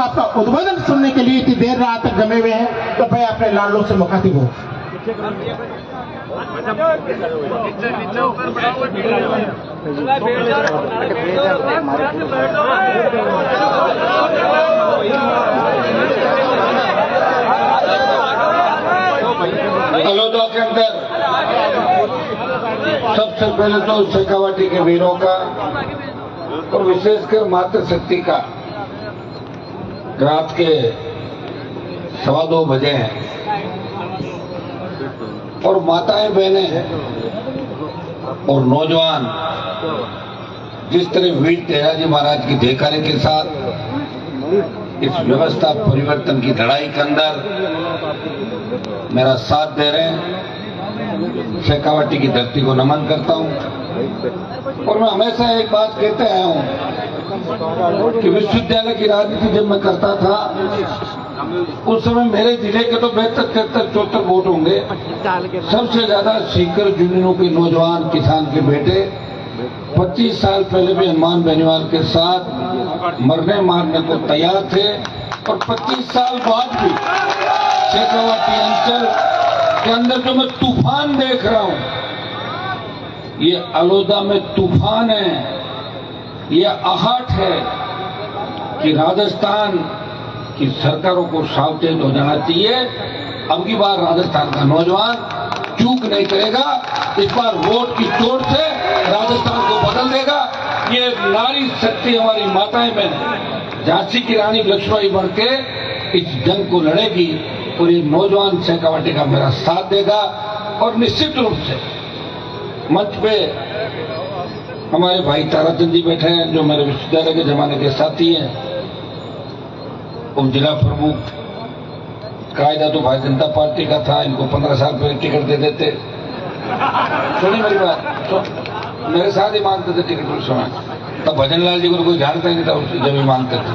आपका उद्बोधन सुनने के लिए इतनी देर रात तक जमे हुए हैं, तो भाई अपने लाडलों से मुखातिब हो। अलोदा के अंदर सबसे पहले तो शेखावाटी के वीरों का और विशेषकर मातृशक्ति का रात के 2:15 बजे हैं और माताएं बहनें और नौजवान जिस तरह वीर तेजाजी महाराज की देखाने के साथ इस व्यवस्था परिवर्तन की लड़ाई के अंदर मेरा साथ दे रहे हैं, शेखावाटी की धरती को नमन करता हूं। और मैं हमेशा एक बात कहते आया हूं कि विश्वविद्यालय की राजनीति जब मैं करता था उस समय मेरे जिले के तो 72-73 वोट होंगे। सबसे ज्यादा सीकर यूनियनों के नौजवान किसान के बेटे 25 साल पहले भी हनुमान बेनीवाल के साथ मरने मारने को तैयार थे और 25 साल बाद भी शेखावाटी अंचल के अंदर जो मैं तूफान देख रहा हूं, ये अलोदा में तूफान है, ये आहट है कि राजस्थान की सरकारों को सावधान हो जाना चाहिए। अब की बार राजस्थान का नौजवान चूक नहीं करेगा, इस बार वोट की चोट से राजस्थान को बदल देगा। ये नारी शक्ति हमारी माताएं बहन झांसी की रानी लक्ष्मीबाई बन के इस जंग को लड़ेगी और ये नौजवान शेखावाटी का मेरा साथ देगा। और निश्चित रूप से मंच पे हमारे भाई ताराचंद जी बैठे हैं जो मेरे विश्वविद्यालय के जमाने के साथी हैं। उप जिला प्रमुख कायदा तो भारतीय जनता पार्टी का था, इनको 15 साल पहले टिकट दे देते। सुनिए मेरी बात, मेरे साथ ही मांगते थे टिकट उस समय, तब भजन लाल जी को कोई जानता ही नहीं था, उससे जब ही मांगते थे।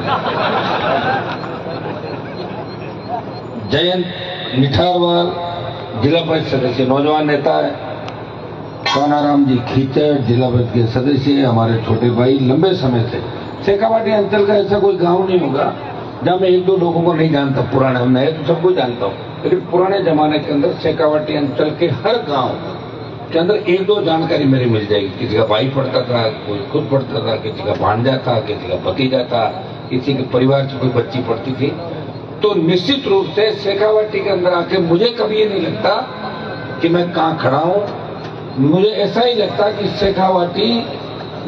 जयंत मिठारवाल जिला परिषद सदस्य नौजवान नेता है। सोनाराम जी खीचड़ जिला परिषद के सदस्य, हमारे छोटे भाई लंबे समय से। शेखावाटी अंचल का ऐसा कोई गांव नहीं होगा जहां मैं 1-2 लोगों को नहीं जानता। पुराने नए तो सबको जानता हूँ, लेकिन पुराने जमाने के अंदर शेखावाटी अंचल के हर गांव के अंदर 1-2 जानकारी मेरी मिल जाएगी। किसी का भाई पढ़ता था, कोई खुद पढ़ता था, किसी का भांजा था, किसी का भतीजा था, किसी के परिवार से कोई बच्ची पढ़ती थी। तो निश्चित रूप से शेखावाटी के अंदर आके मुझे कभी ये नहीं लगता कि मैं कहाँ खड़ा हूँ। मुझे ऐसा ही लगता कि शेखावाटी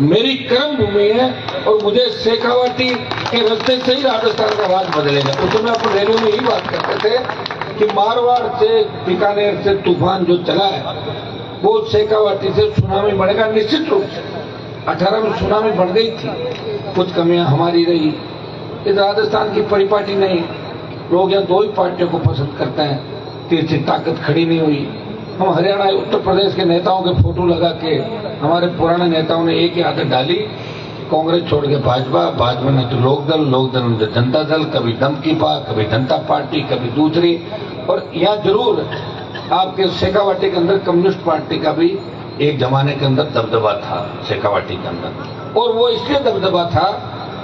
मेरी कर्म भूमि है और मुझे शेखावाटी के रास्ते से ही राजस्थान का राज बदलेगा। उस समय अपन रेडियो में यही बात करते थे कि मारवाड़ से बीकानेर से तूफान जो चला है वो शेखावाटी से सुनामी बढ़ेगा। निश्चित रूप से 18 में सुनामी बढ़ गई थी, कुछ कमियां हमारी रही। इस राजस्थान की परिपाटी नहीं, लोग यहाँ 2 ही पार्टियों को पसंद करते हैं, तीसरी ताकत खड़ी नहीं हुई। हम हरियाणा उत्तर प्रदेश के नेताओं के फोटो लगा के हमारे पुराने नेताओं ने एक ही आदत डाली, कांग्रेस छोड़ के भाजपा, भाजपा ने तो लोकदल, लोकदल ने तो जनता दल, कभी दमकीपा, कभी जनता पार्टी, कभी दूसरी। और यहाँ जरूर आपके शेखावाटी के अंदर कम्युनिस्ट पार्टी का भी एक जमाने के अंदर दबदबा था शेखावाटी के अंदर, और वो इसलिए दबदबा था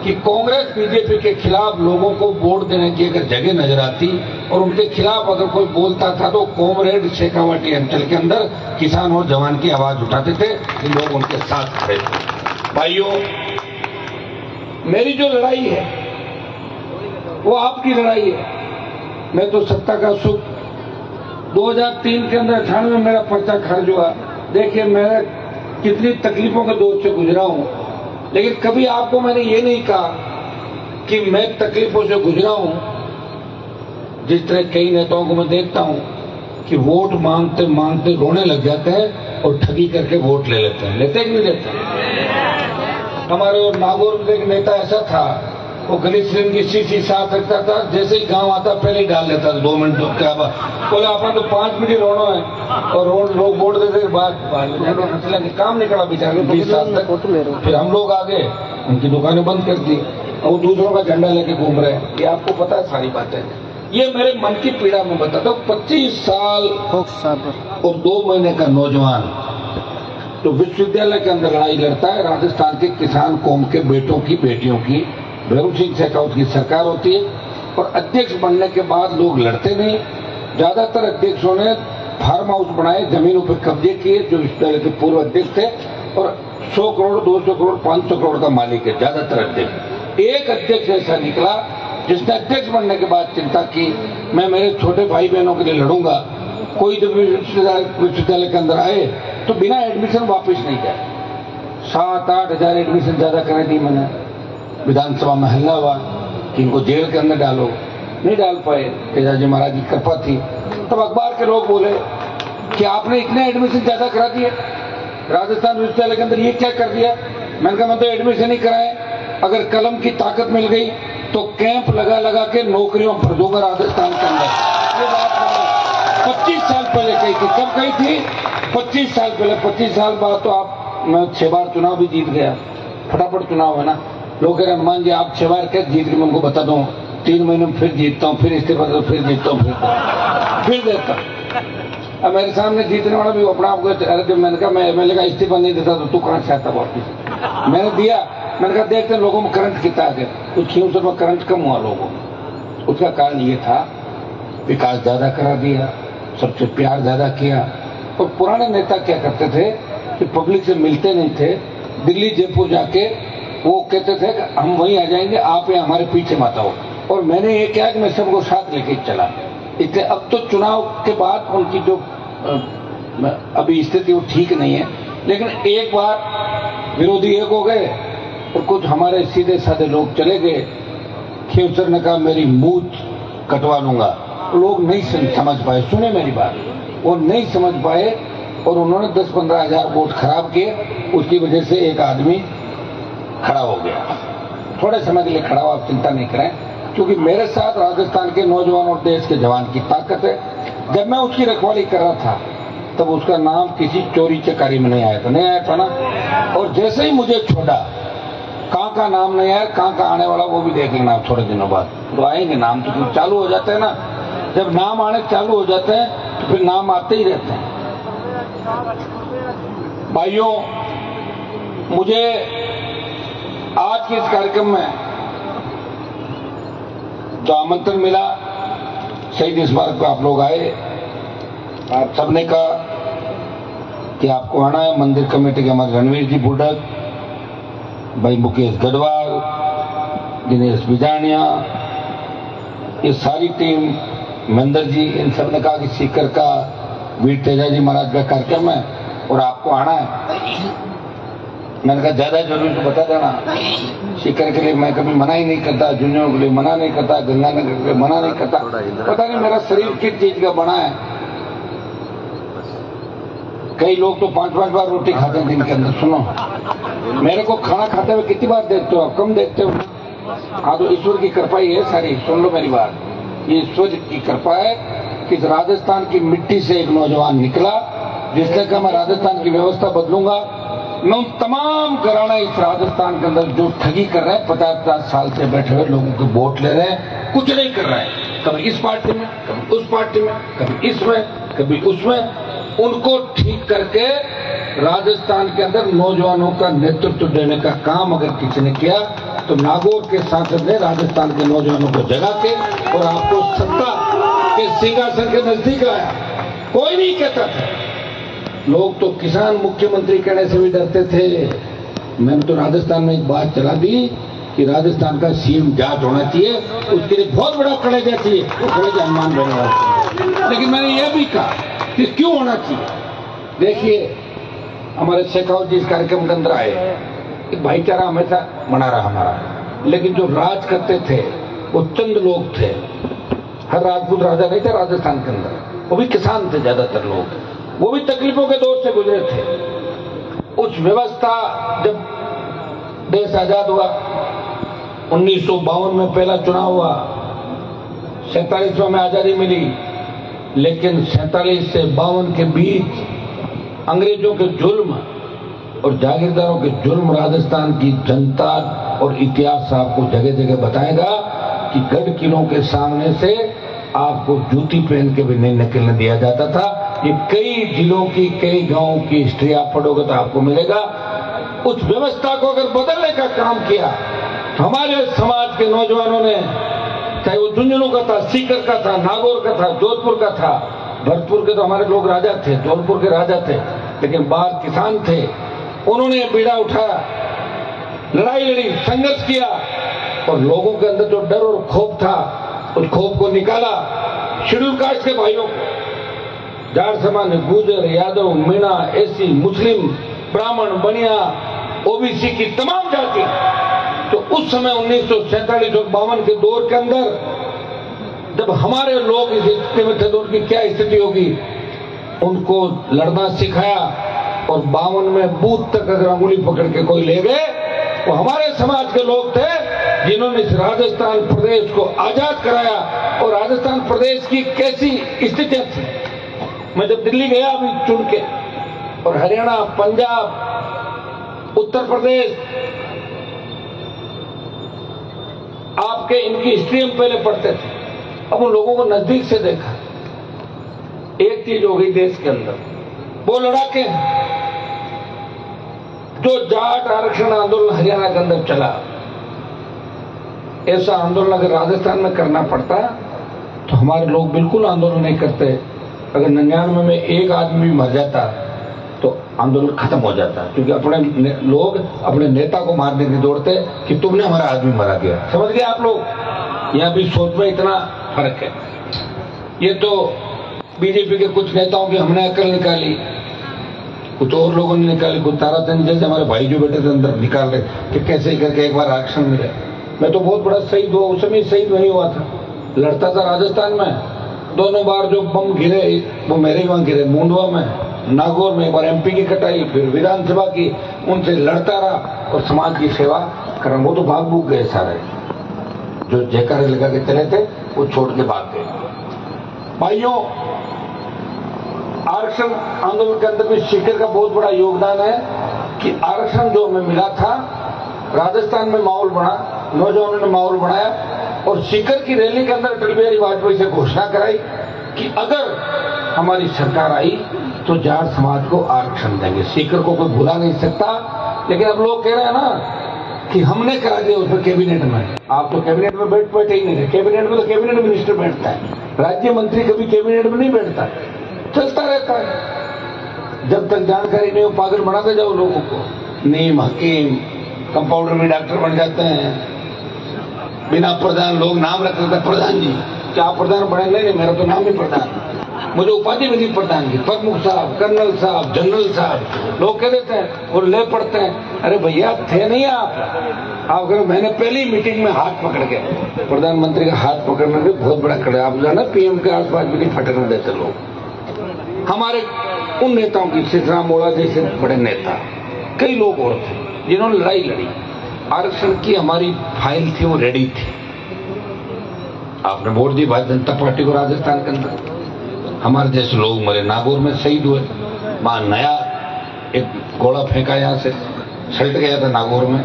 कि कांग्रेस बीजेपी के खिलाफ लोगों को वोट देने की अगर जगह नजर आती और उनके खिलाफ अगर कोई बोलता था तो कॉमरेड शेखावाटी अंचल के अंदर किसान और जवान की आवाज उठाते थे कि लोग उनके साथ खड़े थे। भाइयों, मेरी जो लड़ाई है वो आपकी लड़ाई है। मैं तो सत्ता का सुख 2003 के अंदर 98 में मेरा पर्चा खारिज हुआ। देखिए मैं कितनी तकलीफों के दौर से गुजरा हूं, लेकिन कभी आपको मैंने ये नहीं कहा कि मैं तकलीफों से गुजरा हूं। जिस तरह कई नेताओं को मैं देखता हूं कि वोट मांगते मांगते रोने लग जाते हैं और ठगी करके वोट ले लेते हैं। लेते कि नहीं लेते? हमारे और नागौर में एक नेता ऐसा था, वो ग्लिसरीन की शीशी साथ रखता था, जैसे ही गांव आता पहले ही डाल लेता था 2 मिनट के बाद। बोले अपन तो 5 मिनट ही रोना है, और लोग वोट देते बाद काम नहीं करा बेचारे 20 साल तक। फिर हम लोग आ गए, उनकी दुकानें बंद कर दी और वो दूसरों का झंडा लेके घूम रहे हैं। ये आपको पता है सारी बातें। ये मेरे मन की पीड़ा में बताता हूँ। 25 साल और 2 महीने का नौजवान तो विश्वविद्यालय के अंदर लड़ाई लड़ता है राजस्थान के किसान कौम के बेटों की बेटियों की, भैरू सिंह शेखावत की सरकार होती है और अध्यक्ष बनने के बाद लोग लड़ते नहीं। ज्यादातर अध्यक्षों ने फार्म हाउस बनाए, जमीनों पर कब्जे किए, जो विश्वविद्यालय के पूर्व अध्यक्ष थे, और 100 करोड़ 200 करोड़ 500 करोड़ का मालिक है ज्यादातर अध्यक्ष। एक अध्यक्ष ऐसा निकला जिसने अध्यक्ष बनने के बाद चिंता की, मैं मेरे छोटे भाई बहनों के लिए लड़ूंगा। कोई जब विश्वविद्यालय के अंदर आए तो बिना एडमिशन वापस नहीं गए। 7-8 हजार एडमिशन ज्यादा करा दी मैंने। विधानसभा में हल्ला हुआ कि इनको जेल के अंदर डालो, नहीं डाल पाए, तेजाजी महाराज की कृपा थी। तब अखबार के लोग बोले कि आपने इतने एडमिशन ज्यादा करा दिए राजस्थान विश्वविद्यालय के अंदर, ये क्या कर दिया? मैंने कहा मैं तो एडमिशन ही कराए, अगर कलम की ताकत मिल गई तो कैंप लगा लगा के नौकरियों पर दूंगा राजस्थान के अंदर। ये बात 25 साल पहले कही थी। कब कही थी? 25 साल पहले। 25 साल बाद तो मैं 6 बार चुनाव भी जीत गया। फटाफट चुनाव है ना। लोग कह रहे हनुमान जी आप 6 बार कैसे जीत गए? मैं उनको बता दूं, 3 महीने में फिर जीतता हूँ, फिर इस्तीफा देता हूँ, फिर जीतता हूँ, फिर देता हूँ। अब मेरे सामने जीतने वाला भी अपना आपको, अरे मैंने कहा मैं एमएलए का इस्तीफा नहीं देता तो तू कहाँ से आता वापिस? मैंने दिया। मैंने कहा देखते लोगों में करंट कितना आ गया। कुछ खींचों में करंट कम हुआ लोगों में। उसका कारण ये था विकास ज्यादा करा दिया, सबसे प्यार ज्यादा किया। और पुराने नेता क्या करते थे कि पब्लिक से मिलते नहीं थे, दिल्ली जयपुर जाके वो कहते थे कि हम वहीं आ जाएंगे, आप यहाँ हमारे पीछे मत आओ। और मैंने ये किया कि मैं सबको साथ लेके चला। इसलिए अब तो चुनाव के बाद उनकी जो अभी स्थिति वो ठीक नहीं है, लेकिन एक बार विरोधी एक हो गए और कुछ हमारे सीधे साधे लोग चले गए। खेवसर ने कहा मेरी मूछ कटवा लूंगा। लोग नहीं समझ पाए, सुने मेरी बात, वो नहीं समझ पाए और उन्होंने 10-15 हजार वोट खराब किए। उसकी वजह से एक आदमी खड़ा हो गया, थोड़े समय के लिए खड़ा हुआ। आप चिंता नहीं करें, क्योंकि मेरे साथ राजस्थान के नौजवान और देश के जवान की ताकत है। जब मैं उसकी रखवाली कर रहा था तब उसका नाम किसी चोरी चकारी में नहीं आया था ना। और जैसे ही मुझे छोड़ा, कहाँ का नाम नहीं आया, कहाँ का आने वाला वो भी देख लेना थोड़े दिनों बाद। तो आएंगे नाम, तो चालू हो जाते हैं ना। जब नाम आने चालू हो जाते हैं तो फिर नाम आते ही रहते हैं। भाइयों, मुझे आज के इस कार्यक्रम में जो आमंत्रण मिला, शहीद स्मारक पर आप लोग आए, आप सबने कहा कि आपको आना है। मंदिर कमेटी के हमारे रणवीर जी बुडक, भाई मुकेश गढ़वाल, दिनेश बिजानिया, ये सारी टीम, महेंद्र जी, इन सब ने कहा कि सीकर का वीर तेजाजी महाराज का कार्यक्रम है और आपको आना है। मैंने कहा ज्यादा जरूरी तो बता देना। सीकर के लिए मैं कभी मना ही नहीं करता, झुंझुनू के लिए मना नहीं करता, गंगानगर के लिए मना नहीं करता। पता नहीं मेरा शरीर किस चीज का बना है। कई लोग तो 5-5 बार रोटी खाते हैं दिन के अंदर। सुनो, मेरे को खाना खाते हुए कितनी बार देखते हो? कम देखते हो। हाँ, तो ईश्वर की कृपा ही है सारी। सुन लो मेरी बात, ये ईश्वर की कृपा है कि राजस्थान की मिट्टी से एक नौजवान निकला जिसने कहा मैं राजस्थान की व्यवस्था बदलूंगा। मैं उन तमाम घराना इस राजस्थान के अंदर जो ठगी कर रहे हैं, 50-50 साल से बैठे हुए लोगों के वोट ले रहे हैं, कुछ नहीं कर रहे हैं, कभी इस पार्टी में, कभी उस पार्टी में, कभी इसमें, कभी उसमें, उनको ठीक करके राजस्थान के अंदर नौजवानों का नेतृत्व देने का काम अगर किसी ने किया तो नागौर के सांसद ने राजस्थान के नौजवानों को जगा के और आपको सत्ता के सिंहासन के नजदीक लाया। कोई नहीं कहता था। लोग तो किसान मुख्यमंत्री कहने से भी डरते थे। मैंने तो राजस्थान में एक बात चला दी कि राजस्थान का सीएम जांच होना चाहिए, उसके लिए बहुत बड़ा कलेजा चाहिए, वो कलेजा हनुमान बनवा चाहिए। लेकिन मैंने यह भी कहा कि क्यों होना चाहिए। देखिए, हमारे शेखावत जी इस कार्यक्रम के अंदर आए, एक भाईचारा हमेशा बना रहा हमारा, लेकिन जो राज करते थे वो चंद लोग थे। हर राजपूत राजा नहीं था राजस्थान के अंदर, वो भी किसान थे ज्यादातर लोग, वो भी तकलीफों के दौर से गुजरे थे। उस व्यवस्था, जब देश आजाद हुआ, 1952 में पहला चुनाव हुआ, 47 में आजादी मिली, लेकिन 47 से 52 के बीच अंग्रेजों के जुल्म और जागीरदारों के जुल्म राजस्थान की जनता और इतिहास आपको जगह जगह बताएगा कि गढ़ किलों के सामने से आपको जूती पहन के भी नहीं निकलने दिया जाता था। ये कई जिलों की, कई गांवों की हिस्ट्री आप पढ़ोगे तो आपको मिलेगा। उस व्यवस्था को अगर बदलने का काम किया हमारे समाज के नौजवानों ने, चाहे वो झुंझुनू का था, सीकर का था, नागौर का था, जोधपुर का था, भरतपुर के तो हमारे लोग राजा थे, जौनपुर के राजा थे, लेकिन बाहर किसान थे, उन्होंने बीड़ा उठाया, लड़ाई लड़ी, संघर्ष किया और लोगों के अंदर जो डर और खौफ था उस खौफ को निकाला। शेड्यूल कास्ट के भाइयों को, जाट समाज, गुजर, यादव, मीणा, एसी, मुस्लिम, ब्राह्मण, बनिया, ओबीसी की तमाम जाति, तो उस समय 1947 और 52 के दौर के अंदर जब हमारे लोग इस स्थिति में थे तो उनकी क्या स्थिति होगी, उनको लड़ना सिखाया और 52 में बूथ तक अगर अंगुली पकड़ के कोई ले गए, वो हमारे समाज के लोग थे जिन्होंने इस राजस्थान प्रदेश को आजाद कराया। और राजस्थान प्रदेश की कैसी स्थितियां थी, मैं जब दिल्ली गया अभी चुन के, और हरियाणा, पंजाब, उत्तर प्रदेश, आपके इनकी हिस्ट्री हम पहले पढ़ते थे, अब उन लोगों को नजदीक से देखा। एक चीज हो गई देश के अंदर, वो लड़ाके जो जाट आरक्षण आंदोलन हरियाणा के अंदर चला, ऐसा आंदोलन अगर राजस्थान में करना पड़ता तो हमारे लोग बिल्कुल आंदोलन नहीं करते। अगर 99 में एक आदमी भी मर जाता तो आंदोलन खत्म हो जाता, क्योंकि अपने लोग अपने नेता को मारने की दौड़ते कि तुमने हमारा आदमी मारा गया। समझ गए आप लोग? यहां भी सोच में इतना फर्क है। ये तो बीजेपी के कुछ नेताओं की हमने अकल निकाली, कुछ और लोगों ने निकाली, कुछ ताराचंद जैसे हमारे भाई जो बेटे थे अंदर निकाल रहे कि कैसे करके एक बार आरक्षण मिले। मैं तो बहुत बड़ा शहीद हुआ, उस समय शहीद नहीं हुआ था, लड़ता था राजस्थान में। दोनों बार जो बम गिरे वो मेरे वहां गिरे, मुंडवा में, नागौर में, एक बार एमपी की कटाई, फिर विधानसभा की, उनसे लड़ता रहा और समाज की सेवा कर। वो तो भाग भूग गए सारे, जो जयकारे लगा के चले थे वो छोड़ के भाग गए। भाइयों, आरक्षण आंदोलन के अंदर भी सीकर का बहुत बड़ा योगदान है कि आरक्षण जो हमें मिला था, राजस्थान में माहौल बना, नौजवानों ने माहौल बनाया और सीकर की रैली के अंदर अटल बिहारी वाजपेयी से घोषणा कराई कि अगर हमारी सरकार आई तो जाट समाज को आरक्षण देंगे। सीकर को कोई भुला नहीं सकता, लेकिन अब लोग कह रहे हैं ना कि हमने करा दिया उसमें कैबिनेट में। आप तो कैबिनेट में बैठे ही नहीं थे। कैबिनेट में तो कैबिनेट मिनिस्टर बैठता है, राज्य मंत्री कभी कैबिनेट में नहीं बैठता, चलता रहता है। जब तक जानकारी नहीं हो पागल बनाते जाओ लोगों को। नीम, हकीम, कंपाउंडर में डॉक्टर बन जाते हैं, बिना प्रधान लोग नाम रख देते हैं प्रधान जी। क्या प्रधान बने? नहीं, मेरा तो नाम ही प्रधान, मुझे उपाधि मिली प्रधान की, प्रमुख साहब, कर्नल साहब, जनरल साहब, लोग कह देते हैं और ले पड़ते हैं। अरे भैया थे नहीं आप अगर मैंने पहली मीटिंग में हाथ पकड़ के, प्रधानमंत्री का हाथ पकड़ना भी बहुत बड़ा कड़ा, आप जाना पीएम के आसपास भी नहीं फटकने देते लोग। हमारे उन नेताओं की, सिद्धराम मोड़ा जैसे बड़े नेता, कई लोग और थे जिन्होंने लड़ाई लड़ी। आरक्षण की हमारी फाइल थी, वो रेडी थी। आपने वोट दी भारतीय जनता पार्टी को राजस्थान के अंदर, हमारे जैसे लोग मरे, नागौर में शहीद हुए, वहां नया एक गोला फेंका, यहां से सलट गया था नागौर में,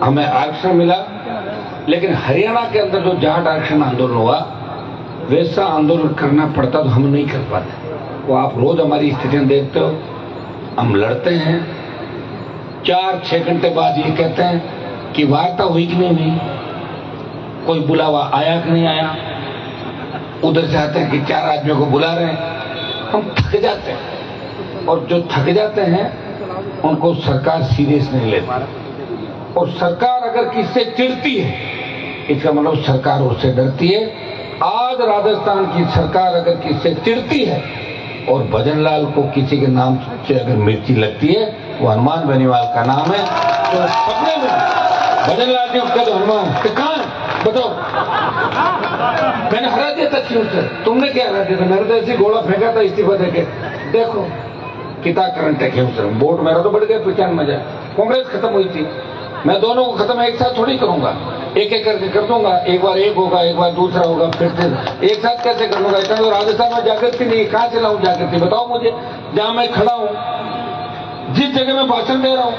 हमें आरक्षण मिला। लेकिन हरियाणा के अंदर जो जाट आरक्षण आंदोलन हुआ, वैसा आंदोलन करना पड़ता तो हम नहीं कर पाते। वो आप रोज हमारी स्थितियां देखते हो, हम लड़ते हैं, 4-6 घंटे बाद ये कहते हैं कि वार्ता हुई कि नहीं हुई, कोई बुलावा आया कि नहीं आया। उधर से आते हैं कि 4 आदमियों को बुला रहे हैं। हम थक जाते हैं, और जो थक जाते हैं उनको सरकार सीरियस नहीं लेती। और सरकार अगर किससे चिढ़ती है, इसका मतलब सरकार उससे डरती है। आज राजस्थान की सरकार अगर किससे चिढ़ती है और भजनलाल को किसी के नाम से अगर मिर्ची लगती है, वो हनुमान बेनीवाल का नाम है। तो सपने में भजनलाल जी उसका तो हनुमान कहां बताओ, मैंने हरा दिया था क्यों से? तुमने क्या हरा दिया था? मेरे तो ऐसी गोला फेंका था इस्तीफा देके, देखो कितना करंट है। क्यों सर वोट मेरा तो बढ़ गया 95। कांग्रेस खत्म हुई थी, मैं दोनों को खत्म एक साथ थोड़ी करूंगा, एक एक करके कर दूंगा। एक बार एक होगा, एक बार दूसरा होगा, फिर एक साथ कैसे कर लूंगा? इतना तो राजस्थान में जागृति नहीं, कहां से लाऊं जागृति? बताओ मुझे। जहां मैं खड़ा हूं, जिस जगह मैं भाषण दे रहा हूं,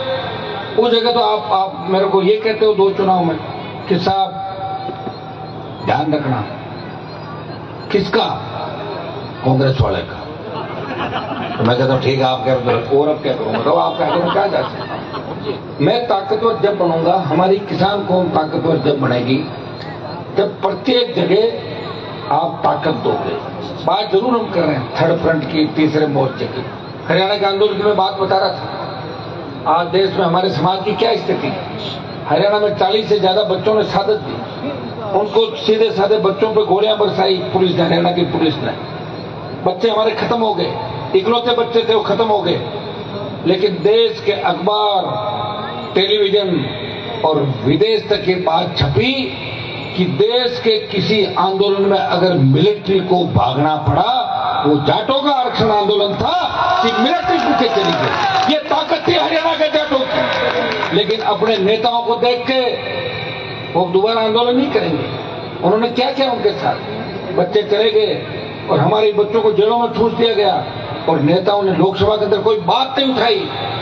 उस जगह तो आप मेरे को ये कहते हो 2 चुनाव में कि साहब ध्यान रखना। किसका? कांग्रेस वाले का। तो मैं कहता हूं ठीक है, आप कह रहे हो, और अब क्या करूंगा? तो आप कह रहे हो क्या जा सकते? मैं ताकतवर जब बनूंगा, हमारी किसान कौम ताकतवर जब बनेगी, जब प्रत्येक जगह आप ताकत दोगे। बात जरूर हम कर रहे हैं थर्ड फ्रंट की, तीसरे मोर्चे की। हरियाणा के आंदोलन की मैं बात बता रहा था। आज देश में हमारे समाज की क्या स्थिति है। हरियाणा में 40 से ज्यादा बच्चों ने शहादत दी, उनको सीधे साधे बच्चों पे गोलियां बरसाई पुलिस ने, हरियाणा की पुलिस ने। बच्चे हमारे खत्म हो गए, इकलौते बच्चे थे वो खत्म हो गए। लेकिन देश के अखबार, टेलीविजन और विदेश तक ये बात छपी कि देश के किसी आंदोलन में अगर मिलिट्री को भागना पड़ा, वो जाटों का आरक्षण आंदोलन था कि मिलिट्री पीछे चली गई। ये ताकत थी हरियाणा के जाटों की। लेकिन अपने नेताओं को देख के वो दोबारा आंदोलन नहीं करेंगे। उन्होंने क्या किया उनके साथ, बच्चे चले गए और हमारे बच्चों को जेलों में ठूस दिया गया और नेताओं ने लोकसभा के अंदर कोई बात नहीं उठाई,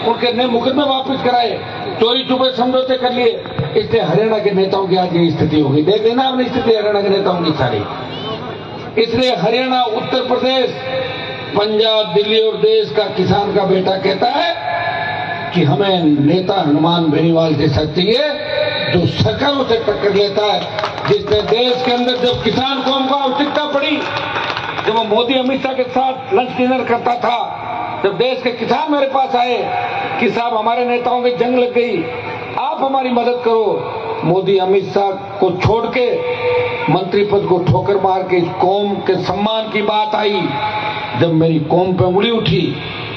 उनके नए मुकदमे वापस कराए, चोरी छुपे समझौते कर लिए। इसलिए हरियाणा के नेताओं की आज ये स्थिति हो गई। देख लेना आपने स्थिति हरियाणा के नेताओं की सारी। इसलिए हरियाणा, उत्तर प्रदेश, पंजाब, दिल्ली और देश का किसान का बेटा कहता है कि हमें नेता हनुमान बेनीवाल जैसा चाहिए, जो सरकारों से टक्कर लेता है, जिसने देश के अंदर जब किसान कौम को आवश्यकता पड़ी, जब वो मोदी अमित शाह के साथ लंच डिनर करता था, जब देश के किसान मेरे पास आए कि साहब हमारे नेताओं की जंग लग गई, आप हमारी मदद करो, मोदी अमित शाह को छोड़ के मंत्री पद को ठोकर मार के इस कौम के सम्मान की बात आई। जब मेरी कौम पे उंगली उठी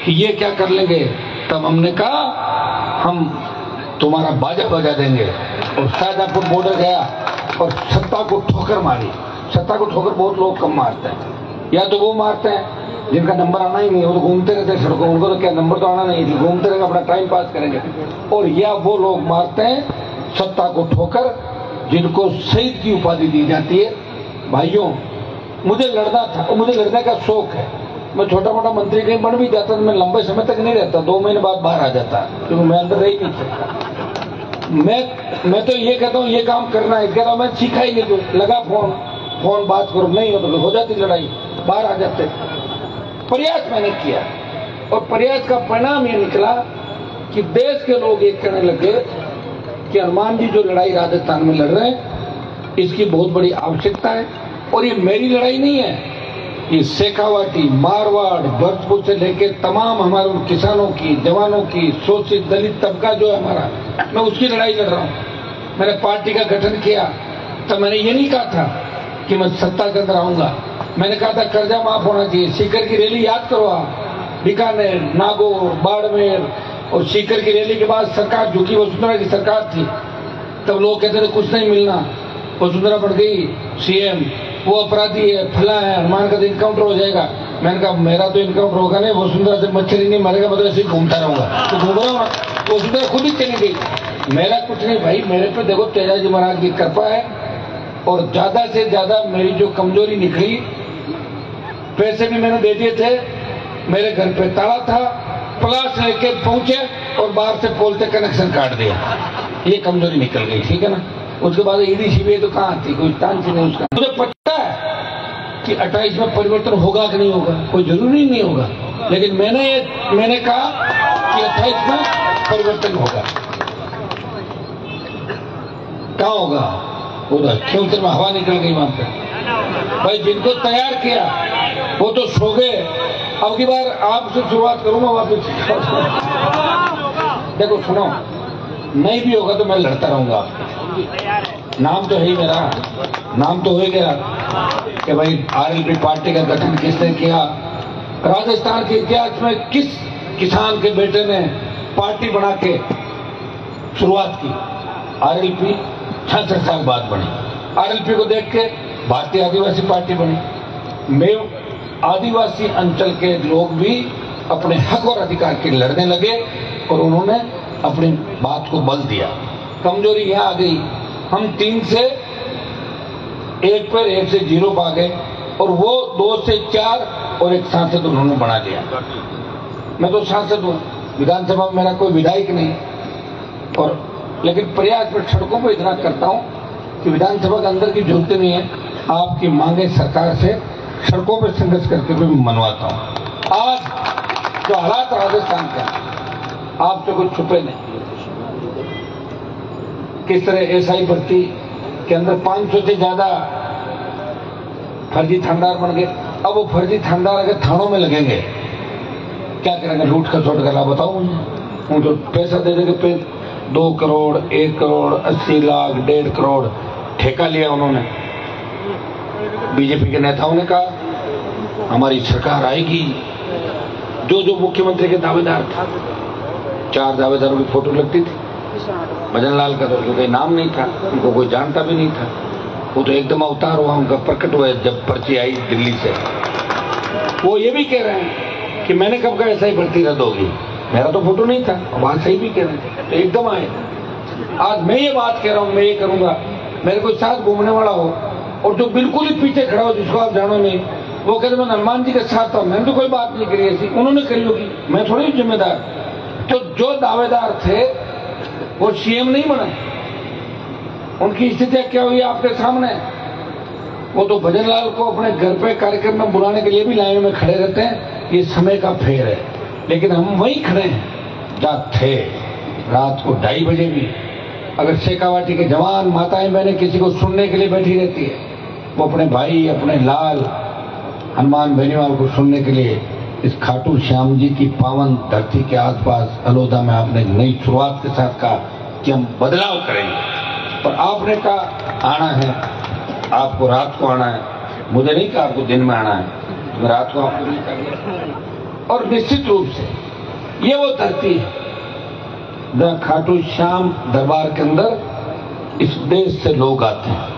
कि ये क्या कर लेंगे, तब हमने कहा हम तुम्हारा बाजा बजा देंगे। और शाहजहांपुर बॉर्डर गया और सत्ता को ठोकर मारी। सत्ता को ठोकर बहुत लोग कम मारते हैं, या तो वो मारते हैं जिनका नंबर आना ही नहीं, वो तो घूमते रहते हैं सड़कों, उनको तो क्या नंबर तो आना नहीं, घूमते रहेंगे, अपना टाइम पास करेंगे। और या वो लोग मारते हैं सत्ता को ठोकर जिनको शहीद की उपाधि दी जाती है। भाइयों, मुझे लड़ना था और मुझे लड़ने का शौक है। मैं छोटा मोटा मंत्री कहीं बन भी जाता तो मैं लंबे समय तक नहीं रहता, 2 महीने बाद बाहर आ जाता, क्योंकि मैं अंदर रह ही नहीं सकता। मैं तो ये कहता हूँ ये काम करना है, कहता हूँ मैं सीखा ही नहीं, तो लगा फोन बात करो, नहीं हो जाती लड़ाई, बाहर आ जाते। प्रयास मैंने किया और प्रयास का परिणाम ये निकला कि देश के लोग एक कहने लगे कि हनुमान जी जो लड़ाई राजस्थान में लड़ रहे हैं, इसकी बहुत बड़ी आवश्यकता है। और ये मेरी लड़ाई नहीं है, ये शेखावाटी, मारवाड़, भरतपुर से लेकर तमाम हमारे किसानों की, जवानों की, शोषित दलित तबका जो है हमारा, मैं उसकी लड़ाई लड़ रहा हूं। मैंने पार्टी का गठन किया तो मैंने ये नहीं कहा था कि मैं सत्ता के अंदर आऊंगा। मैंने कहा था कर्जा माफ होना चाहिए। सीकर की रैली याद करो आप, बीकानेर, नागौर, बाड़मेर, और सीकर की रैली के बाद सरकार झुकी, वसुंधरा की सरकार थी। तब लोग कहते थे कुछ नहीं मिलना, वसुंधरा बढ़ गई सीएम, वो अपराधी है, फला है, हनुमान का तो इनकाउंटर हो जाएगा। मैंने कहा मेरा तो इनकाउंटर होगा नहीं, वसुंधरा से मच्छर ही नहीं मरेगा, मतलब ऐसे ही घूमता रहूंगा। तो घूम रहा हूँ, वसुंधरा खुद ही चली गई। मेरा कुछ नहीं भाई, मेरे पे देखो तेजाजी महाराज की कृपा है। और ज्यादा से ज्यादा मेरी जो कमजोरी निकली, पैसे भी मैंने दे दिए थे, मेरे घर पे ताला था, प्लास लेके पहुंचे और बाहर से पोल से कनेक्शन काट दिया। ये कमजोरी निकल गई, ठीक है ना। उसके बाद ईडी सीबीआई तो कहाँ थी, कोई चांस ही नहीं उसका। मुझे पता है कि 28 में परिवर्तन होगा कि नहीं होगा, कोई जरूरी नहीं होगा, लेकिन मैंने कहा कि 28 में परिवर्तन होगा। कहाँ होगा, उधर खेलते में हवा निकल गई वहां पे। भाई जिनको तैयार किया वो तो सो गए। अब की बार आपसे शुरुआत करूंगा वापस। देखो सुनो, नहीं भी होगा तो मैं लड़ता रहूंगा। नाम तो है ही मेरा, नाम तो हो ही गया कि भाई आरएलपी पार्टी का गठन किसने किया। राजस्थान के इतिहास में किस किसान के बेटे ने पार्टी बना के शुरुआत की। आरएलपी 66 साल बाद बनी। आरएलपी को देख के भारतीय आदिवासी पार्टी बनी। मैं आदिवासी अंचल के लोग भी अपने हक और अधिकार के लिए लड़ने लगे और उन्होंने अपनी बात को बल दिया। कमजोरी यहां आ गई, हम 3 से 1 पर 1 से 0 पा गए और वो 2 से 4 और एक सांसद उन्होंने बना लिया। मैं तो सांसद हूं, विधानसभा में मेरा कोई विधायक नहीं, और लेकिन प्रयास में सड़कों पर इतना करता हूं कि विधानसभा के अंदर की जरूरत नहीं है, आपकी मांगे सरकार से सड़कों पर संघर्ष करके भी मनवाता हूं। आज जो हालात राजस्थान के, आपसे कुछ छुपे नहीं, किस तरह एसआई भर्ती के अंदर 500 से ज्यादा फर्जी थानेदार बन गए। अब वो फर्जी थानेदार अगर थानों में लगेंगे क्या करेंगे? लूट खसोट कर बताओ मुझे। उनको पैसा दे देंगे पे 2 करोड़ 1 करोड़ 80 लाख 1.5 करोड़ ठेका लिया उन्होंने। बीजेपी के नेताओं ने कहा हमारी सरकार आएगी। जो मुख्यमंत्री के दावेदार थे, 4 दावेदारों की फोटो लगती थी। भजनलाल का तो कोई नाम नहीं था, उनको कोई जानता भी नहीं था। वो तो एकदम अवतार हुआ, उनका प्रकट हुआ जब पर्ची आई दिल्ली से। वो ये भी कह रहे हैं कि मैंने कब कहा ऐसा ही भर्ती रद्द होगी, मेरा तो फोटो नहीं था। और बात सही भी कह रहे थे, तो एकदम आए। आज मैं ये बात कह रहा हूँ, मैं ये करूंगा, मेरे कोई साथ घूमने वाला हो और जो बिल्कुल ही पीछे खड़ा हो जिसको आप जानो नहीं, वो कहते मैं हनुमान जी के साथ था, मैंने तो कोई बात नहीं करी ऐसी, उन्होंने करी होगी, मैं थोड़ी जिम्मेदार। तो जो दावेदार थे वो सीएम नहीं बने, उनकी स्थिति क्या हुई आपके सामने। वो तो भजनलाल को अपने घर पे कार्यक्रम में बुलाने के लिए भी लाइन में खड़े रहते हैं, ये समय का फेर है। लेकिन हम वहीं खड़े हैं जहाँ थे। रात को 2:30 बजे भी अगर शेखावाटी के जवान माताएं बहनें किसी को सुनने के लिए बैठी रहती है, वो अपने भाई अपने लाल हनुमान बेनीवाल को सुनने के लिए इस खाटू श्याम जी की पावन धरती के आसपास अलोधा में आपने नई शुरुआत के साथ कहा कि हम बदलाव करेंगे। और आपने कहा आना है, आपको रात को आना है, मुझे नहीं कहा आपको दिन में आना है, तो रात को आपको नहीं कहा। और निश्चित रूप से ये वो धरती है जहाँ खाटू श्याम दरबार के अंदर इस देश से लोग आते हैं।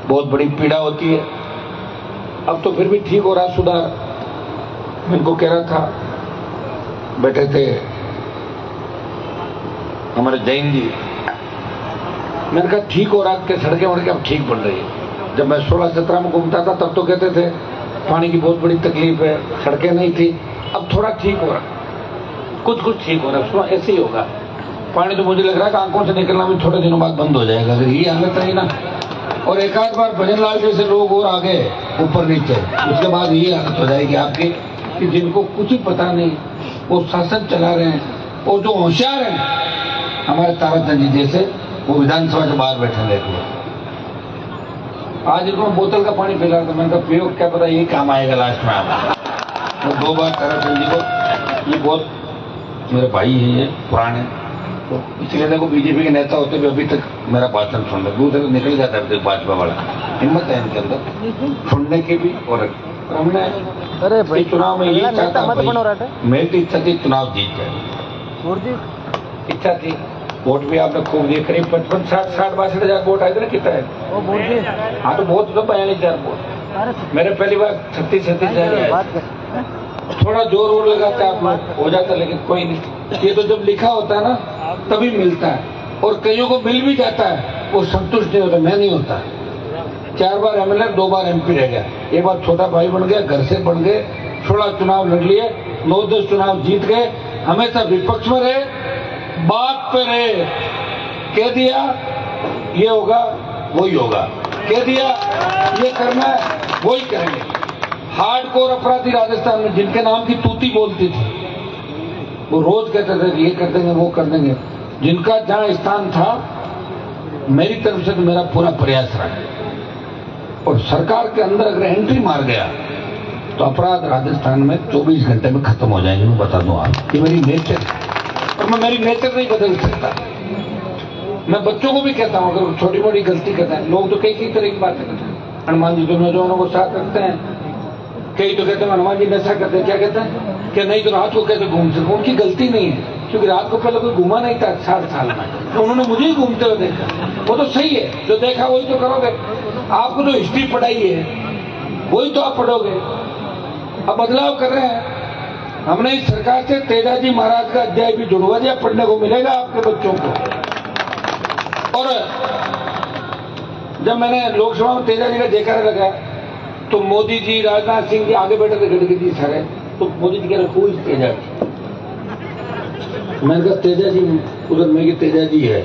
बहुत बड़ी पीड़ा होती है, अब तो फिर भी ठीक हो रहा सुधार। मैं इनको कह रहा था, बैठे थे हमारे जैन जी, मैंने कहा ठीक हो रहा कि सड़कें वड़कें अब ठीक बन रही है। जब मैं 16-17 में घूमता था तब तो कहते थे पानी की बहुत बड़ी तकलीफ है, सड़कें नहीं थी, अब थोड़ा ठीक हो रहा, कुछ ठीक हो रहा है। उसमें ऐसे ही होगा। पानी तो मुझे लग रहा है कि आंखों से निकलना भी थोड़े दिनों बाद बंद हो जाएगा, अगर ये हालत रही ना। और एक आध बार भजनलाल जैसे लोग और आ गए ऊपर नीचे, उसके बाद ये हालत हो जाएगी आपकी कि जिनको कुछ ही पता नहीं वो शासन चला रहे हैं, और जो होशियार हैं हमारे ताराचंद जी जैसे, वो विधानसभा के बाहर बैठे देख लो। आज इनको बोतल का पानी पिला था, मैंने कहा पियो, क्या पता यही काम आएगा लास्ट में आप। तो 2 बार ताराचंद जी को, ये बहुत मेरे भाई हैं ये पुराने, तो इसलिए देखो बीजेपी के नेता होते भी अभी तक मेरा भाषण सुन रहे, दूसरे तो निकल जाता है भाजपा वाला। हिम्मत है इनके अंदर सुनने की भी। और हमने चुनाव में यही चाहता मेरी इच्छा थी चुनाव जीत जाए, इच्छा थी। वोट भी आपने खूब दिए, करीब 55-60 हजार वोट आए थे ना, कितना है? हाँ तो बहुत 42,000 वोट। मेरे पहली बार 36-37 हजार। थोड़ा जोर वोर लगाते आप लोग हो जाता, लेकिन कोई नहीं। ये तो जब लिखा होता है ना तभी मिलता है, और कईयों को मिल भी जाता है, वो संतुष्ट नहीं होता। मैं नहीं होता। 4 बार एमएलए 2 बार एमपी रह गया, एक बार छोटा भाई बन गया, घर से बन गए, 16 चुनाव लड़ लिए, 9-10 चुनाव जीत गए, हमेशा विपक्ष में रहे, बात पे रहे। कह दिया ये होगा वही होगा, कह दिया ये करना है वही करेंगे। हार्डकोर अपराधी राजस्थान में जिनके नाम की तूती बोलती थी, वो रोज कहते थे ये कर देंगे वो कर देंगे। जिनका जहां स्थान था, मेरी तरफ से तो मेरा पूरा प्रयास रहा। और सरकार के अंदर अगर एंट्री मार गया तो अपराध राजस्थान में 24 घंटे में खत्म हो जाएंगे। मैं बता दूं आप, ये मेरी नेचर है, और मैं मेरी नेचर नहीं बदल सकता। मैं बच्चों को भी कहता हूं, अगर छोटी मोटी गलती करते हैं, लोग तो कई तरह की बातें करते हैं। हनुमान जी तो नौजवानों को साथ रखते हैं, कई तो कहते हैं हनुमान जी नशा करते हैं, क्या कहते हैं कि नहीं तो रात को कैसे घूम सकते। उनकी गलती नहीं है, क्योंकि रात को पहले कोई घूमा नहीं था 60 साल में, तो उन्होंने मुझे ही घूमते हुए देखा। वो तो सही है, जो देखा वही तो करोगे। आपको जो हिस्ट्री पढ़ाई है वही तो आप पढ़ोगे। अब बदलाव कर रहे हैं। हमने इस सरकार से तेजाजी महाराज का अध्याय भी जुड़वा दिया, पढ़ने को मिलेगा आपके बच्चों को। और जब मैंने लोकसभा में तेजाजी का जयकारा लगाया तो मोदी जी, राजनाथ सिंह जी आगे बैठे थे, गडकरी जी सारे, तो मोदी जी कह रहे खूब तेजाजी। मैंने कहा तेजाजी उधर में तेजाजी है,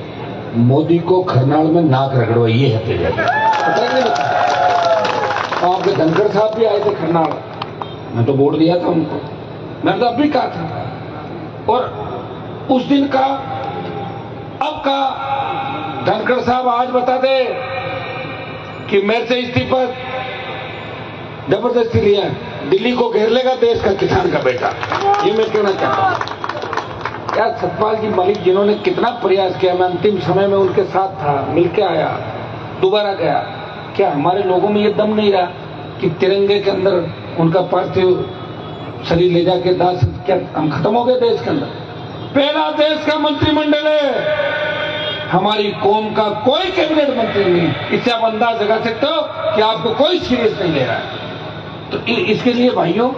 मोदी को खरनाल में नाक रगड़वा, ये है तेजाजी। पता नहीं पता। आपके धनखड़ साहब भी आए थे खरनाल, मैं तो वोट दिया था उनको, मैंने तो अब भी कहा था। और उस दिन का अब का धनखड़ साहब आज बता दे कि मेरे से इस्तीफा जबरदस्ती लिया, दिल्ली को घेर लेगा देश का किसान का बेटा। ये मैं कहना चाहता हूं। यार सतपाल जी मलिक जिन्होंने कितना प्रयास किया, मैं अंतिम समय में उनके साथ था, मिलके आया, दोबारा गया। क्या हमारे लोगों में ये दम नहीं रहा कि तिरंगे के अंदर उनका पार्थिव शरीर ले जाके दास? क्या हम खत्म हो गए देश के अंदर? पहला देश का मंत्रिमंडल है, हमारी कौम का कोई कैबिनेट मंत्री नहीं। इससे आप अंदाज लगा सकते हो कि आपको कोई सीरियस नहीं ले रहा है। तो इसके लिए भाइयों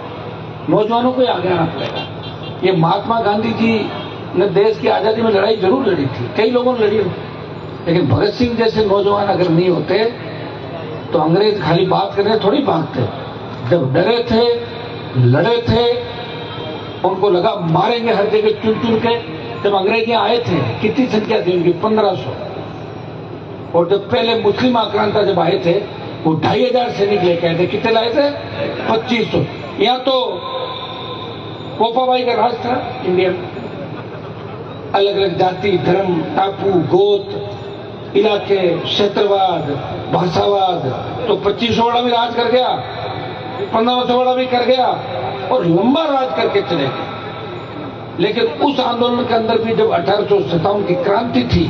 नौजवानों को आगे आना पड़ेगा। ये महात्मा गांधी जी ने देश की आजादी में लड़ाई जरूर लड़ी थी, कई लोगों ने लड़ी, लेकिन भगत सिंह जैसे नौजवान अगर नहीं होते तो अंग्रेज खाली बात करने थोड़ी भागते। जब डरे थे, लड़े थे, उनको लगा मारेंगे हर जगह चुन चुन के। जब अंग्रेज यहाँ आए थे कितनी संख्या थी उनकी? 1500। और जब पहले मुस्लिम आक्रांता जब आए थे वो 2500 सैनिक लेके आए थे। कितने लाए थे? 2500। यहाँ तो पोपाबाई का राज था इंडिया में। अलग अलग जाति, धर्म, टापू, गोत, इलाके, क्षेत्रवाद, भाषावाद, तो 2500 वाला भी राज कर गया, 1500 वाला भी कर गया और लंबा राज करके चले गए। लेकिन उस आंदोलन के अंदर भी जब 1857 की क्रांति थी,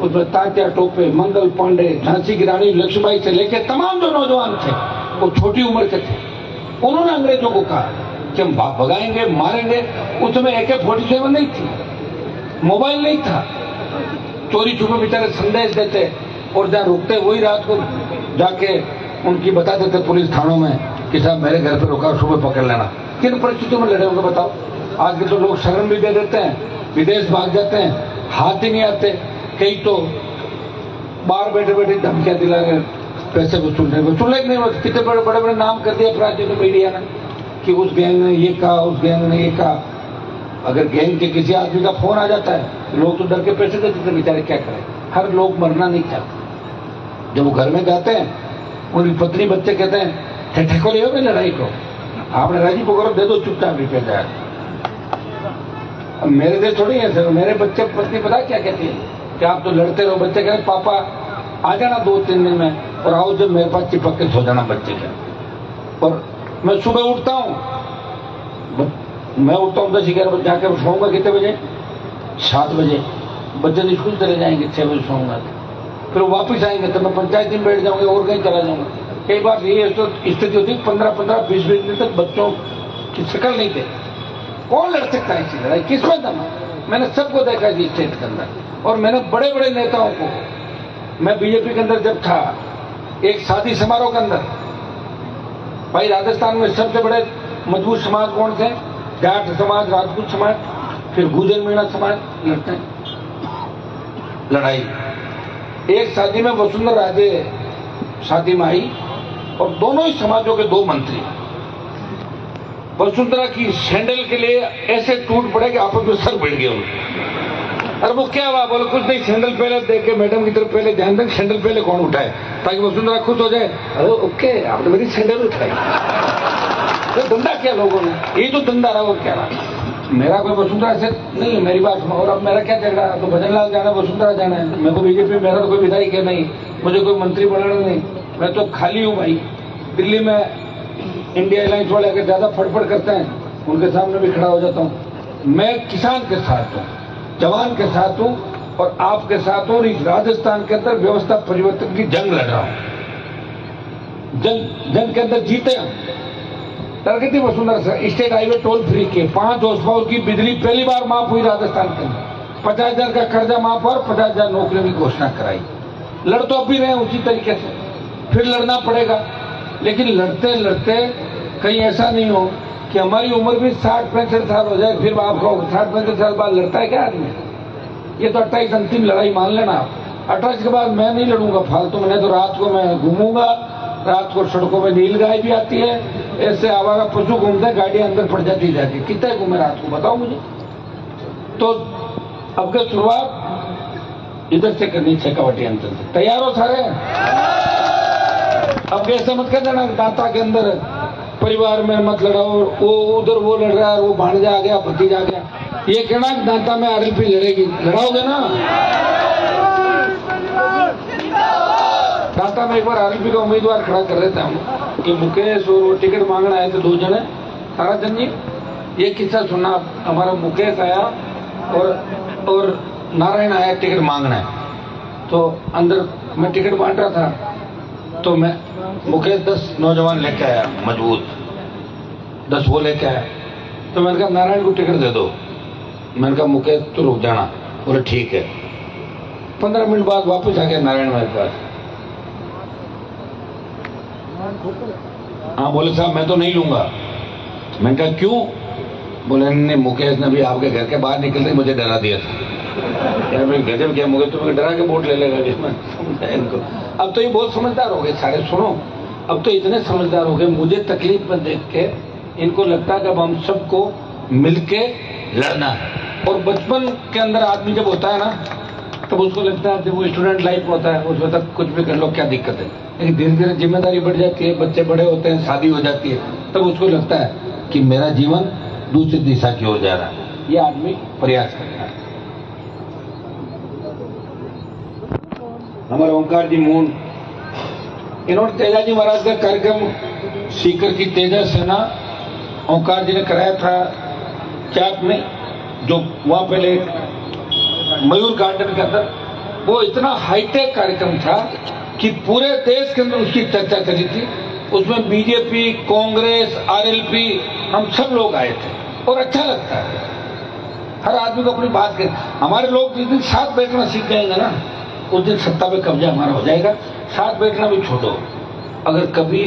उसमें तात्या टोपे, मंगल पांडे, झांसी की रानी लक्ष्मीबाई से लेकर तमाम जो नौजवान थे वो छोटी उम्र के थे। उन्होंने अंग्रेजों को कहा कि हम भगाएंगे, मारेंगे। उस समय AK-47 नहीं थी, मोबाइल नहीं था, चोरी छुपे बेचारे संदेश देते और जहाँ रुकते वही रात को जाके उनकी बता देते पुलिस थानों में कि साहब मेरे घर पे रुका, सुबह पकड़ लेना। किन परिस्थितियों में लड़े होंगे बताओ? आज के तो लोग शरण भी दे देते हैं, विदेश भाग जाते हैं, हाथ ही नहीं आते। कई तो बाहर बैठे बैठे धमकियां दिला गए, पैसे वसूलने नहीं होते। कितने बड़े बड़े नाम कर दिए अपराधियों ने मीडिया ने कि उस गैंग ने ये कहा, उस गैंग ने ये कहा। अगर गैंग के किसी आदमी का फोन आ जाता है लोग तो डर के पैसे दे देते, बेचारे क्या करें। हर लोग मरना नहीं चाहते। जब वो घर में जाते हैं उनकी पत्नी बच्चे कहते हैं ठेको ले हो लड़ाई को, आपने राजी पकड़ो, दे दो चुपचाप रुपये जाए। अब मेरे देश थोड़ी है सर, मेरे बच्चे पत्नी पता क्या कहती है कि आप तो लड़ते रहो। बच्चे कहते पापा आ जाना 2-3 दिन में और आओ जब मेरे पास चिपक के सो जाना बच्चे के। और मैं सुबह उठता हूँ, मैं उठता हूँ 10-11 बजे, जाकर सोऊंगा कितने बजे? 7 बजे। बच्चे स्कूल चले जाएंगे, 6 बजे सोऊंगा। फिर वापिस आएंगे तो मैं पंचायत में बैठ जाऊंगा और कहीं चला जाऊंगा। कई बार ये तो स्थिति होती 15-20 दिन तक बच्चों की शक्ल नहीं देखती। कौन लड़ सकता है ऐसी लड़ाई? किसमें दम है? मैंने सबको देखा जी स्टेट के अंदर, और मैंने बड़े बड़े नेताओं को, मैं बीजेपी के अंदर जब था, एक शादी समारोह के अंदर, भाई राजस्थान में सबसे बड़े मजबूत समाज कौन से? जाट समाज, राजपूत समाज, फिर गुर्जर मीणा समाज लड़ते हैं लड़ाई। एक शादी में वसुंधरा राजे शादी में आई और दोनों ही समाजों के 2 मंत्री वसुंधरा की सैंडल के लिए ऐसे टूट पड़े कि आपस में सर बढ़ गया उनके। अरे वो क्या हुआ? बोले कुछ नहीं, सैंडल पहले देख के मैडम की तरफ पहले ध्यान दें, सैंडल पहले कौन उठाए ताकि वसुंधरा खुश हो जाए। अरे ओके, आपने मेरी सैंडल उठाई। तो धंधा किया लोगों ने, ये तो धंधा रहा। वो क्या रहा? मेरा कोई वसुंधरा से नहीं है, मेरी बात सुनो। और अब मेरा क्या झगड़ा? तो भजन लाल जाना है, वसुंधरा जाना है। मैं तो बीजेपी, मेरा तो कोई विधायक है नहीं, मुझे कोई मंत्री बनाना नहीं, मैं तो खाली हूँ भाई। दिल्ली में इंडिया एयरलाइंस वाले अगर ज्यादा फड़फड़ करते हैं उनके सामने भी खड़ा हो जाता हूँ। मैं किसान के साथ हूँ, जवान के साथ हूँ और आपके साथ हूँ। इस राजस्थान के अंदर व्यवस्था परिवर्तन की जंग लड़ रहा हूँ। जंग के अंदर जीते हम। प्रगति वसुंधरा से स्टेट हाईवे टोल फ्री के 5 हॉर्स की बिजली पहली बार माफ हुई राजस्थान के अंदर। 50,000 का कर्जा माफ और 50,000 नौकरियों की घोषणा कराई। लड़ तो अब भी रहे उसी तरीके से, फिर लड़ना पड़ेगा। लेकिन लड़ते लड़ते कहीं ऐसा नहीं हो कि हमारी उम्र भी 60-65 साल हो जाए, फिर आप कहो 60-65 साल बाद लड़ता है क्या आदमी? ये तो 28 अंतिम लड़ाई मान लेना आप। 28 के बाद मैं नहीं लड़ूंगा फालतू में। तो रात को मैं घूमूंगा, रात को सड़कों में नीलगाय भी आती है, ऐसे आवारा पशु घूमते, गाड़ियां अंदर पड़ जाती जाती। कितने घूमे रात को बताओ मुझे? तो अब की शुरुआत इधर से करनी, शेखावाटी अंचल से। तैयार हो सारे? अब ऐसा मत कर देना दाता के अंदर परिवार में मत लड़ाओ, वो उधर वो लड़ रहा है, वो भांजा आ गया, भतीजा आ गया, ये कहना दांता में आरएलपी लड़ेगी, लड़ाओगे ना? दांता में एक बार आरएलपी का उम्मीदवार खड़ा कर रहे थे हम कि मुकेश और वो टिकट मांगना आए थे 2 जने, ताराचंद जी। ये किस्सा सुना, हमारा मुकेश आया और नारायण आया टिकट मांगना है, तो अंदर मैं टिकट बांट रहा था, तो मैं मुकेश 10 नौजवान लेके आया मजबूत, 10 वो लेके आया, तो मैंने कहा नारायण को टिकट दे दो। मैंने कहा मुकेश तो रुक जाना, बोले ठीक है। 15 मिनट बाद वापस आ गया नारायण मेरे पास। हाँ, बोले साहब मैं तो नहीं लूंगा। मैंने कहा क्यों? बोले नहीं, मुकेश ने भी आपके घर के बाहर निकलते मुझे डरा दिया था। यार भाई गजब क्या, मुकेश तुम्हें डरा के वोट ले लेगा इनको। अब तो ये बहुत समझदार हो गए सारे, सुनो, अब तो इतने समझदार हो गए, मुझे तकलीफ में देख के इनको लगता है कि अब हम सबको मिलके लड़ना है। और बचपन के अंदर आदमी जब होता है ना, तब उसको लगता है, जब वो स्टूडेंट लाइफ होता है उसमें तक कुछ भी कर लो, क्या दिक्कत है। लेकिन धीरे धीरे जिम्मेदारी बढ़ जाती है, बच्चे बड़े होते हैं, शादी हो जाती है, तब उसको लगता है कि मेरा जीवन दूसरी दिशा की ओर जा रहा है। ये आदमी प्रयास करता है। हमारे ओंकार जी मून, इन्होंने तेजाजी महाराज का कार्यक्रम सीकर की तेजा सेना ओंकार जी ने कराया था चाक में, जो वहां पहले मयूर गार्डन के अंदर, वो इतना हाईटेक कार्यक्रम था कि पूरे देश के अंदर उसकी चर्चा चली थी। उसमें बीजेपी, कांग्रेस, आरएलपी, हम सब लोग आए थे और अच्छा लगता है। हर आदमी को अपनी बात कर, हमारे लोग जिस दिन साथ बैठना सीख जाएंगे ना, उस दिन सत्ता पे कब्जा हमारा हो जाएगा। साथ बैठना भी छोड़ो, अगर कभी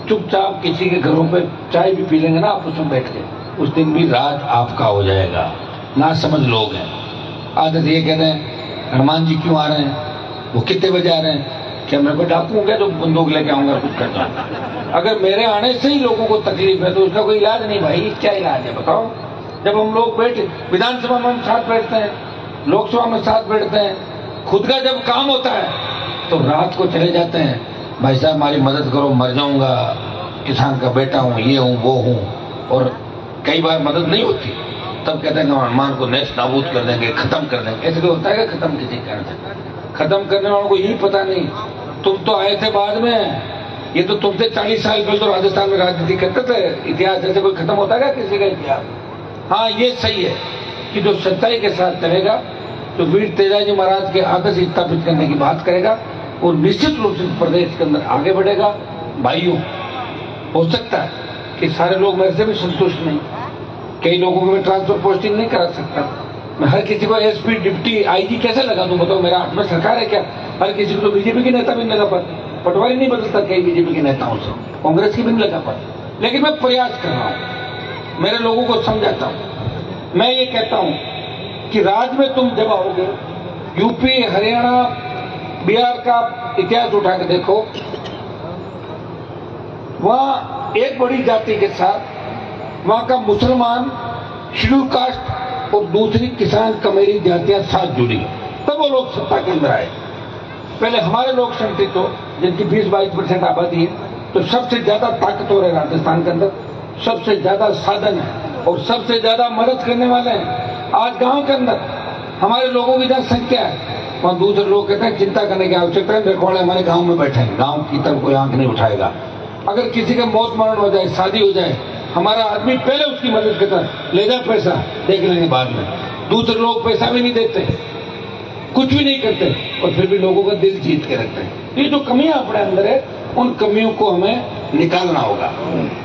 चुपचाप किसी के घरों पे चाय भी पी लेंगे ना आपस में बैठ के, उस दिन भी राज आपका हो जाएगा। ना समझ लोग हैं, आदत ये कहते हैं हनुमान जी क्यों आ रहे हैं, वो कितने बजे आ रहे हैं, क्या मेरे को डाकू हो गया तो बंदूक लेके आऊंगा कुछ करता हूँ। अगर मेरे आने से ही लोगों को तकलीफ है तो उसका कोई इलाज नहीं भाई, क्या इलाज है बताओ। जब हम लोग बैठे विधानसभा में हम साथ बैठते हैं, लोकसभा में साथ बैठते हैं, खुद का जब काम होता है तो रात को चले जाते हैं, भाई साहब हमारी मदद करो, मर जाऊंगा, किसान का बेटा हूँ, ये हूँ वो हूँ, और कई बार मदद नहीं होती, तब कहते हैं कि हनुमान को नेस्त नाबूद कर देंगे, खत्म कर देंगे। ऐसे तो होता है कि खत्म किसी कर सकता, खत्म करने वालों को यही पता नहीं, तुम तो आए थे बाद में, ये तो तुमसे 40 साल पहले तो राजस्थान में राजनीति करते थे, इतिहास ऐसे कोई खत्म होता है किसी का इतिहास। हाँ ये सही है कि जो सच्चाई के साथ चलेगा, तो वीर तेजाजी महाराज के आदर्श स्थापित करने की बात करेगा और निश्चित रूप से प्रदेश के अंदर आगे बढ़ेगा। भाइयों, हो सकता है कि सारे लोग मेरे से भी संतुष्ट नहीं, कई लोगों को मैं ट्रांसफर पोस्टिंग नहीं करा सकता, मैं हर किसी को एसपी डिप्टी आईजी कैसे लगा दूं बताओ, मेरा हाथ में सरकार है क्या। हर किसी को तो बीजेपी के नेता भी नहीं लगा पाते, पटवारी नहीं बदलता कई बीजेपी के नेताओं से, कांग्रेस की भी नहीं लगा पाते। लेकिन मैं प्रयास कर रहा हूं, मेरे लोगों को समझाता हूं। मैं ये कहता हूं कि राज्य में तुम जब आओगे, यूपी, हरियाणा, बिहार का इतिहास उठा के देखो, वहां एक बड़ी जाति के साथ वहां का मुसलमान, शेड्यूल कास्ट और दूसरी किसान कमेरी जातियां साथ जुड़ी, तब वो लोग सत्ता के अंदर आए। पहले हमारे लोग संगठित हो, जिनकी 20-22% आबादी है, तो सबसे ज्यादा ताकतवर है राजस्थान के अंदर, सबसे ज्यादा साधन है और सबसे ज्यादा मदद करने वाले हैं। आज गांव के अंदर हमारे लोगों की जनसंख्या है, वहां दूसरे लोग कहते हैं चिंता करने की आवश्यकता है, रखवाले हमारे गांव में बैठे हैं, गांव की तरफ कोई आंख नहीं उठाएगा। अगर किसी का मौत मरण हो जाए, शादी हो जाए, हमारा आदमी पहले उसकी मदद करता है, ले जा पैसा, देख लेंगे बाद में। दूसरे लोग पैसा भी नहीं देते, कुछ भी नहीं करते, और फिर भी लोगों का दिल जीत के रखते हैं। ये जो कमियां अपने अंदर है, उन कमियों को हमें निकालना होगा।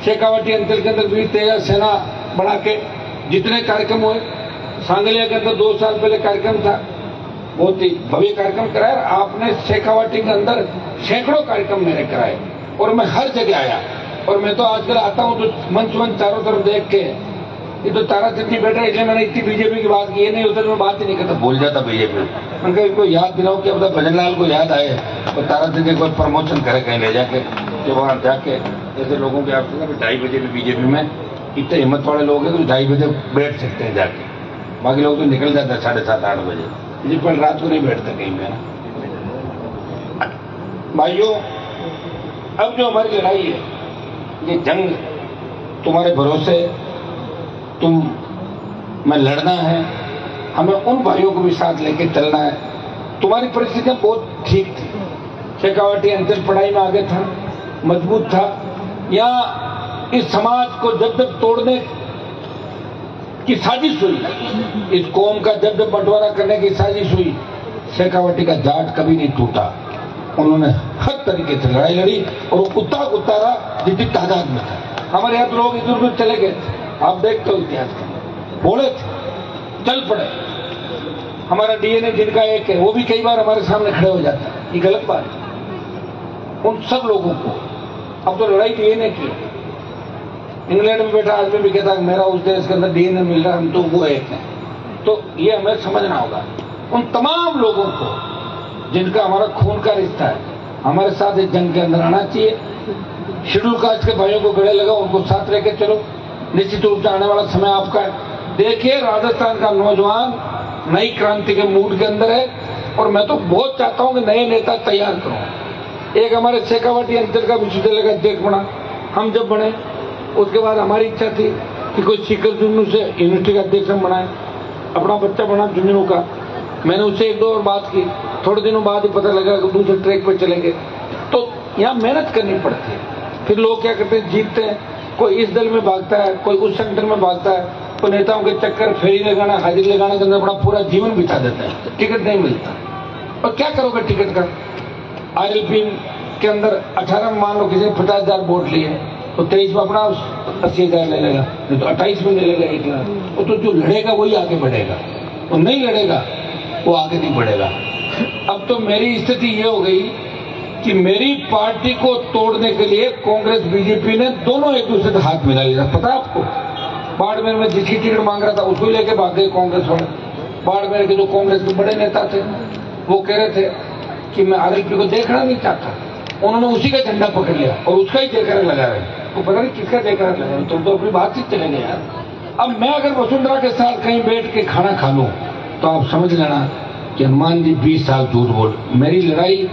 शेखावाटी अंचल के अंदर वीर तेजा सेना बना के जितने कार्यक्रम हुए, सांगलिया के अंदर 2 साल पहले कार्यक्रम था, बहुत ही भव्य कार्यक्रम कराया। आपने शेखावाटी के अंदर सैकड़ों कार्यक्रम मेरे कराए और मैं हर जगह आया। और मैं तो आजकल आता हूँ तो मंच चारों तरफ देख के, ये तो ताराचंद जी बैठे, इसलिए मैंने इतनी बीजेपी की बात की, ये नहीं होता तो मैं बात ही नहीं करता, भूल जाता बीजेपी। उनका इनको याद दिलाओ कि अब भजन लाल को याद आए और ताराचंद जी को प्रमोशन करे कहीं ले जाके, कि वहाँ जाके ऐसे लोगों के आपसे 2:30 बजे भी बीजेपी में इतने हिम्मत वाले लोग हैं तो 2:30 बजे बैठ सकते हैं जाके, बाकी लोग तो निकल जाते हैं 7:30-8 बजे, इसी पर रात को नहीं बैठते कहीं में ना। भाइयों, अब जो हमारी लड़ाई है, ये जंग तुम्हारे भरोसे तुम में लड़ना है, हमें उन भाइयों को भी साथ लेके चलना है। तुम्हारी परिस्थितियां बहुत ठीक थी। शेखावाटी अंचल पढ़ाई में आगे था, मजबूत था। यहाँ इस समाज को जब जब तोड़ने की साजिश हुई, इस कौम का जब जब बंटवारा करने की साजिश हुई, शेखावाटी का जाट कभी नहीं टूटा। उन्होंने हर तरीके से लड़ाई लड़ी और वो उतारा जितनी तादाद में था। हमारे यहाँ तो लोग इधर उधर चले गए, आप देखते हो इतिहास में, बोले थे, चल पड़े। हमारा डीएनए जिनका एक है वो भी कई बार हमारे सामने खड़े हो जाता है, ये गलत बात है। उन सब लोगों को अब तो लड़ाई डीएनए की है। इंग्लैंड में बैठा आदमी भी कहता है मेरा उस देश के अंदर डीएनए मिल रहा है, हम तो वो एक हैं। तो ये हमें समझना होगा। उन तमाम लोगों को जिनका हमारा खून का रिश्ता है, हमारे साथ इस जंग के अंदर आना चाहिए। शेड्यूल कास्ट के भाइयों को गले लगा, उनको साथ लेके चलो। निश्चित रूप से आने वाला समय आपका है। देखिए, राजस्थान का नौजवान नई क्रांति के मूड के अंदर है और मैं तो बहुत चाहता हूं कि नए नेता तैयार करो। एक हमारे शेखावाटी अंचल का विश्वविद्यालय का अध्यक्ष बना, हम जब बने उसके बाद हमारी इच्छा थी कि कोई सीकर झुंझुनू से यूनिवर्सिटी का अध्यक्ष हम बनाए। अपना बच्चा बना झुंझुनू का, मैंने उससे एक दो और बात की, थोड़े दिनों बाद ही पता लगा कि दूसरे ट्रैक पर चले गए। तो यहाँ मेहनत करनी पड़ती है। फिर लोग क्या करते हैं, जीतते हैं, कोई इस दल में भागता है, कोई उस संगठन में भागता है, तो नेताओं के चक्कर, फेरी लगाना, हाजिरी लगाने के अंदर अपना पूरा जीवन बिता देता है, टिकट नहीं मिलता। और क्या करोगे टिकट का? आरएलपी के अंदर 18 में मान लो किसी ने 50,000 वोट लिए, तो 23 में अपना 80,000 ले लेगा, नहीं तो 28 में ले लेगा 1 लाख। तो जो लड़ेगा वही आगे बढ़ेगा, और नहीं लड़ेगा वो आगे नहीं बढ़ेगा। अब तो मेरी स्थिति ये हो गई कि मेरी पार्टी को तोड़ने के लिए कांग्रेस बीजेपी ने दोनों एक दूसरे से हाथ मिला लिया। पता है आपको, बाड़मेर में जिसकी टिकट मांग रहा था उसको लेके भाग गए कांग्रेस वाले। बाड़मेर के जो कांग्रेस के बड़े नेता थे वो कह रहे थे कि मैं आरएलपी को देखना नहीं चाहता, उन्होंने उसी का झंडा पकड़ लिया और उसका ही जयकारा लगा रहे। तो पता नहीं किसका जयकारा लगा रहे, तुम तो अपनी बातचीत चले गए यार। अब मैं अगर वसुंधरा के साथ कहीं बैठ के खाना खा लूं तो आप समझ लेना कि हनुमान जी 20 साल झूठ बोल। मेरी लड़ाई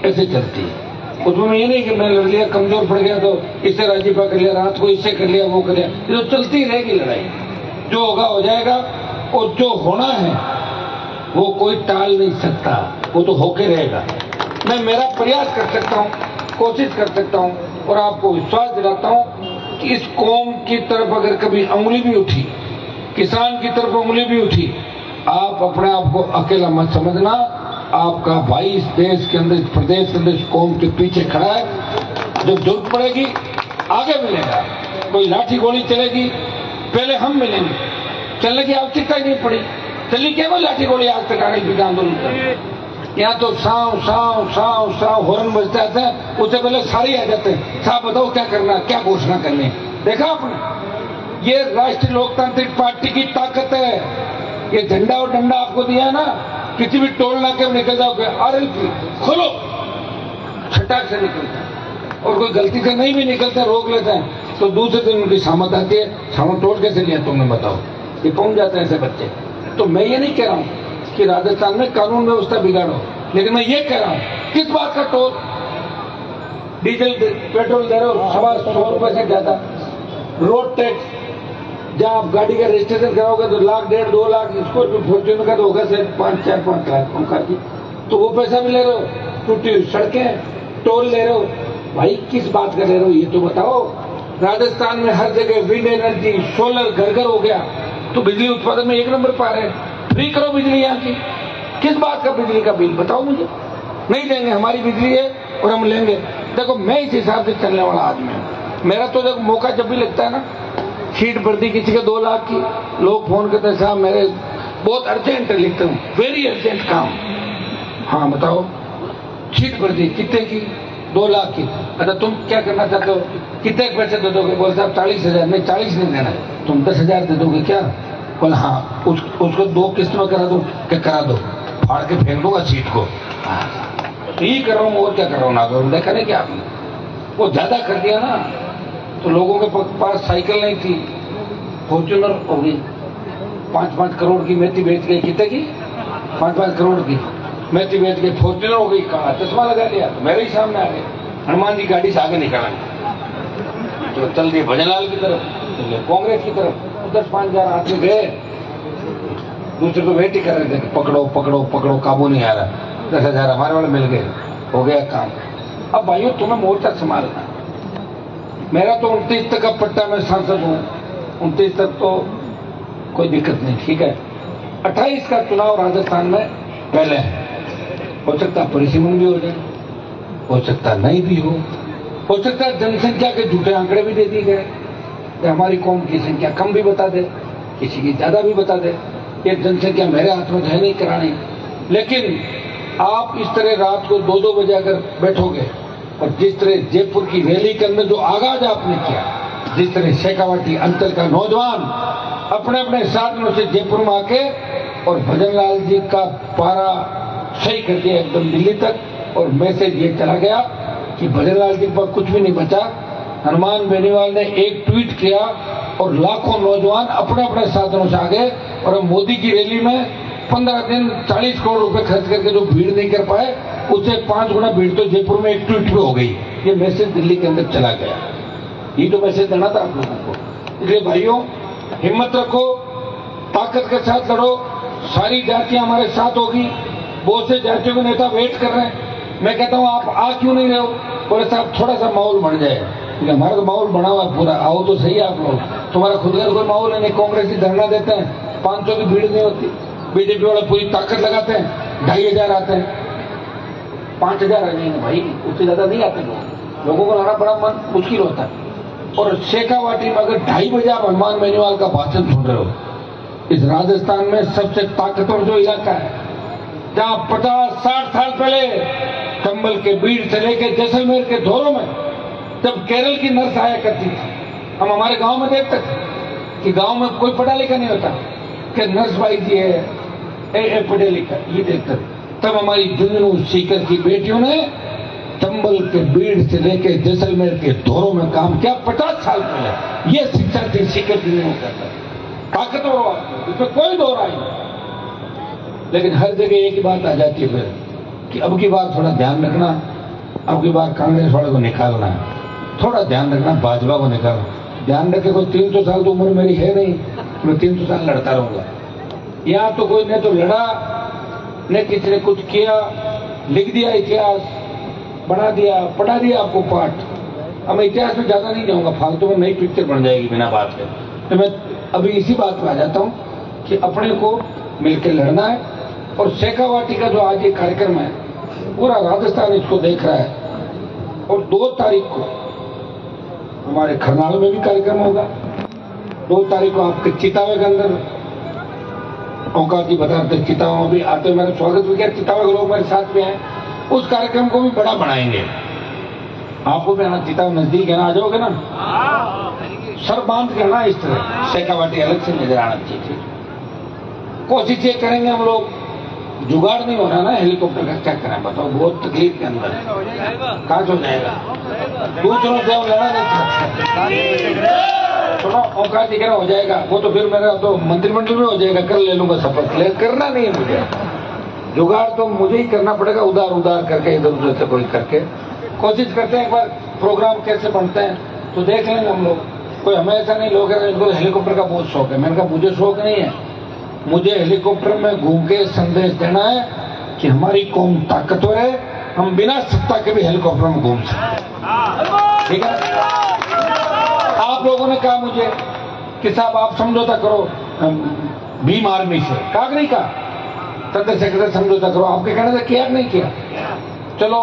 ऐसे चलती है, उसमें ये नहीं कि मैं लड़ लिया, कमजोर पड़ गया तो इससे राजीपा कर लिया, रात को इससे कर लिया, वो कर लिया। ये तो चलती रहेगी लड़ाई, जो होगा हो जाएगा। और जो होना है वो कोई टाल नहीं सकता, वो तो होके रहेगा। मैं मेरा प्रयास कर सकता हूँ, कोशिश कर सकता हूँ, और आपको विश्वास दिलाता हूँ कि इस कौम की तरफ अगर कभी उंगली भी उठी, किसान की तरफ उंगली भी उठी, आप अपने आप को अकेला मत समझना। आपका भाई इस देश के अंदर, इस प्रदेश के अंदर, इस कौम के पीछे खड़ा है। जब जरूरत पड़ेगी आगे मिलेगा, कोई लाठी गोली चलेगी पहले हम मिलेंगे। चलने की आवश्यकता ही नहीं पड़ी, चली केवल लाठी गोली आज तक आगे पीछे आंदोलन कर। यहाँ तो साव साव साव साव हॉर्न बजते आते हैं, उससे पहले सारे आ जाते हैं, साहब बताओ क्या करना, क्या घोषणा करनी है। देखा आपने, ये राष्ट्रीय लोकतांत्रिक पार्टी की ताकत है। ये झंडा और डंडा आपको दिया ना, किसी भी टोल नाके में निकल जाओगे, आरएलपी खोलो, छटाक से निकलता है। और कोई गलती से नहीं भी निकलते, रोक लेते हैं, तो दूसरे दिन उनकी सामत आती है, सामत टोल कैसे लिया तुमने बताओ। ये पहुंच जाते हैं ऐसे बच्चे। तो मैं ये नहीं कह रहा हूं कि राजस्थान में कानून व्यवस्था बिगाड़ो, लेकिन मैं ये कह रहा हूं किस बात का टोल, डीजल पेट्रोल दे रहे हो 100 रुपए से ज्यादा, रोड टैक्स, जहाँ आप गाड़ी का रजिस्ट्रेशन कराओगे तो 1 लाख 1.5 2 लाख, स्कॉर्पियो फॉर्च्यूनर का तो होगा से 5-4-5 लाख उनका की, तो वो पैसा भी ले रहे हो। टूटी सड़कें, टोल ले रहे हो, भाई किस बात का ले रहे हो ये तो बताओ। राजस्थान में हर जगह विंड एनर्जी, सोलर घर घर हो गया, तो बिजली उत्पादन में 1 नंबर पा रहे हैं। फ्री करो बिजली यहाँ की, किस बात का बिजली का बिल बताओ मुझे। नहीं देंगे, हमारी बिजली है और हम लेंगे। देखो मैं इस हिसाब से चलने वाला आदमी हूँ। मेरा तो जब मौका जब भी लगता है ना, सीट भर दी किसी के 2 लाख की, लोग फोन करते हैं साहब मेरे बहुत अर्जेंट है, लिखता हूँ वेरी अर्जेंट काम। हाँ बताओ, सीट भर दी कितने की? 2 लाख की। अच्छा तुम क्या करना चाहते हो, कितने पैसे दे दोगे? बोल साहब 40,000। नहीं 40 नहीं देना, तुम 10,000 दे दोगे क्या? बोल हाँ, उसको 2 किस्त में करा दो। क्या करा दो? फाड़ के फेंक दूंगा सीट को। यही कर रहा हूँ और क्या कर रहा हूँ ना करूँ। देखा नहीं क्या आपने, वो ज्यादा कर दिया ना, तो लोगों के पास साइकिल नहीं थी, फॉर्च्यूनर हो गई 5-5 करोड़ की, मेथी बेच गई कितने की? 5-5 करोड़ की मेथी बेच गई, फॉर्च्यूनर हो गई। कहा चश्मा लगा लिया तो मेरे ही सामने आ गए, हनुमान जी गाड़ी से आगे निकाला। जो चल रही है भजनलाल की तरफ, चल रही कांग्रेस की तरफ। 10-5 हजार आदमी गए, दूसरे को वेट ही कर रहे थे कि पकड़ो पकड़ो पकड़ो, काबू नहीं आ रहा। 10 हजार हमारे वाले मिल गए, हो गया काम। अब भाइयों तुम्हें मोर्चा संभालना। मेरा तो 29 तक का पट्टा, मैं सांसद हूँ, 29 तक तो कोई दिक्कत नहीं, ठीक है। 28 का चुनाव राजस्थान में पहले है, हो सकता है परिसीमन भी हो जाए, हो सकता नहीं भी हो सकता है जनसंख्या के झूठे आंकड़े भी दे दिए गए, हमारी कौम की संख्या कम भी बता दे, किसी की ज्यादा भी बता दे। ये जनसंख्या मेरे हाथ में है नहीं करानी। लेकिन आप इस तरह रात को 2-2 बजे अगर बैठोगे और जिस तरह जयपुर की रैली के अंदर जो आगाज आपने किया, जिस तरह शेखावाटी अंचल का नौजवान अपने अपने साधनों से जयपुर में आके और भजनलाल जी का पारा सही कर दिया एकदम दिल्ली तक, और मैसेज ये चला गया कि भजनलाल जी पर कुछ भी नहीं बचा। हनुमान बेनीवाल ने एक ट्वीट किया और लाखों नौजवान अपने अपने साधनों से आ गए, और मोदी की रैली में 15 दिन 40 करोड़ रुपए खर्च करके जो भीड़ नहीं कर पाए, उससे 5 गुना भीड़ तो जयपुर में एक ट्वीट पे हो गई। ये मैसेज दिल्ली के अंदर चला गया। ये तो मैसेज देना था आप लोगों को। इसलिए भाइयों, हिम्मत रखो, ताकत के साथ लड़ो। सारी जातियां हमारे साथ होगी। बहुत से जातियों के नेता वेट कर रहे हैं। मैं कहता हूं आप आ क्यों नहीं रहे हो? बोले साहब थोड़ा सा माहौल बन जाए। हमारा तो माहौल बना हुआ है पूरा, आओ तो सही आप लोग। तुम्हारा खुद का कोई माहौल है नहीं। कांग्रेस ही धरना देते हैं, 500 की भीड़ नहीं होती। बीजेपी वाले पूरी ताकत लगाते हैं, 2500 आते हैं, 5000 आ जाएंगे भाई, उससे ज्यादा नहीं आते लोग। लोगों को लाना बड़ा मन मुश्किल होता है। और शेखावाटी में अगर 2:30 बजे आप हनुमान बेनीवाल का भाषण सुन रहे हो, इस राजस्थान में सबसे ताकतवर जो इलाका है, जहां 50-60 साल पहले चंबल के बीड़ से लेकर जैसलमेर के धोरों में जब केरल की नर्स आया करती थी, हम हमारे गांव में देखते थे कि गांव में कोई पढ़ा लिखा नहीं होता कि नर्स भाई जी है पढ़े लिखा, ये देखते थे। तब हमारी झुंझुनू सीकर की बेटियों ने चंबल के बीड़ से लेकर जैसलमेर के धोरों में काम किया 50 साल पहले। ये शिक्षा थी सीकर झुंझुनू करता। ताकतवर हो, इसमें कोई दो राय नहीं। लेकिन हर जगह एक ही बात आ जाती है फिर कि अब की बार थोड़ा ध्यान रखना, अब की बार कांग्रेस वाले को निकालना है, थोड़ा ध्यान रखना, भाजपा को निकालना। ध्यान रखे, कोई 300 साल तो उम्र मेरी है नहीं, मैं 300 साल लड़ता रहूंगा। यहाँ तो कोई ने तो लड़ा, न किसी ने कुछ किया, लिख दिया इतिहास, बना दिया, पढ़ा दिया आपको पाठ। अब मैं इतिहास में ज्यादा नहीं जाऊंगा, फालतू में नई पिक्चर बन जाएगी बिना बात के। तो मैं अभी इसी बात पे आ जाता हूँ कि अपने को मिलकर लड़ना है। और शेखावाटी का जो आज ये कार्यक्रम है, पूरा राजस्थान इसको देख रहा है। और 2 तारीख को हमारे खरनाल में भी कार्यक्रम होगा। 2 तारीख को आपके चितावे के अंदर ओंकार जी बता रहे थे, चितावा में भी आते हुए मेरा स्वागत भी किया। चितावे के लोग मेरे साथ में आए, उस कार्यक्रम को भी बड़ा बनाएंगे। आपको भी आना, चितावा नजदीक है ना, आ जाओगे ना। सर बांध के ना इस तरह शेखावाटी अलग से नजर आना चाहिए। कोशिश ये करेंगे हम लोग, जुगाड़ नहीं हो रहा ना हेलीकॉप्टर का, क्या करें बताओ, बहुत तकलीफ के अंदर। कहाँ हो जाएगा, दूसरों से हम लड़ा नहीं सकते। सुनो, औकात ही हो जाएगा वो तो फिर मेरा तो मंत्रिमंडल में हो जाएगा, कर ले लूंगा शपथ। ले करना नहीं है मुझे, जुगाड़ तो मुझे ही करना पड़ेगा, उधार उधार करके, इधर उधर से कोई करके। कोशिश करते हैं एक बार प्रोग्राम कैसे बनते हैं तो देख लेंगे हम लोग। कोई हमें ऐसा नहीं, लोग इनको हेलीकॉप्टर का बहुत शौक है। मैंने कहा मुझे शौक नहीं है, मुझे हेलीकॉप्टर में घूम के संदेश देना है कि हमारी कौम ताकतवर है, हम बिना सत्ता के भी हेलीकॉप्टर में घूम सकते। ठीक है, आप लोगों ने कहा मुझे कि साहब आप समझौता करो भीम आर्मी से, कहा नहीं कहा, चंद्र सेक्रेटरी समझौता करो, आपके कहने से किया नहीं किया। चलो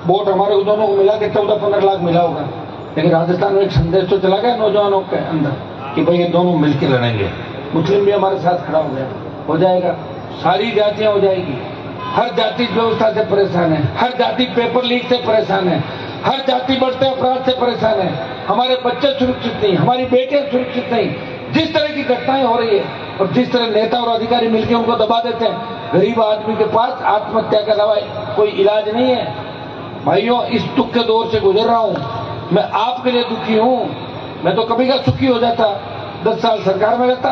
वोट हमारे दोनों को मिला के 14-15 लाख मिला होगा, लेकिन राजस्थान में एक संदेश तो चला गया नौजवानों के अंदर कि भाई ये दोनों मिलकर लड़ेंगे। मुस्लिम भी हमारे साथ खड़ा हो गया, हो जाएगा, सारी जातियां हो जाएगी। हर जाति व्यवस्था से परेशान है, हर जाति पेपर लीक से परेशान है, हर जाति बढ़ते अपराध से परेशान है। हमारे बच्चे सुरक्षित नहीं, हमारी बेटियां सुरक्षित नहीं। जिस तरह की घटनाएं हो रही है और जिस तरह नेता और अधिकारी मिलकर उनको दबा देते हैं, गरीब आदमी के पास आत्महत्या के अलावा कोई इलाज नहीं है। भाइयों, इस दुख के दौर से गुजर रहा हूं, मैं आपके लिए दुखी हूं। मैं तो कभी का सुखी हो जाता, 10 साल सरकार में रहता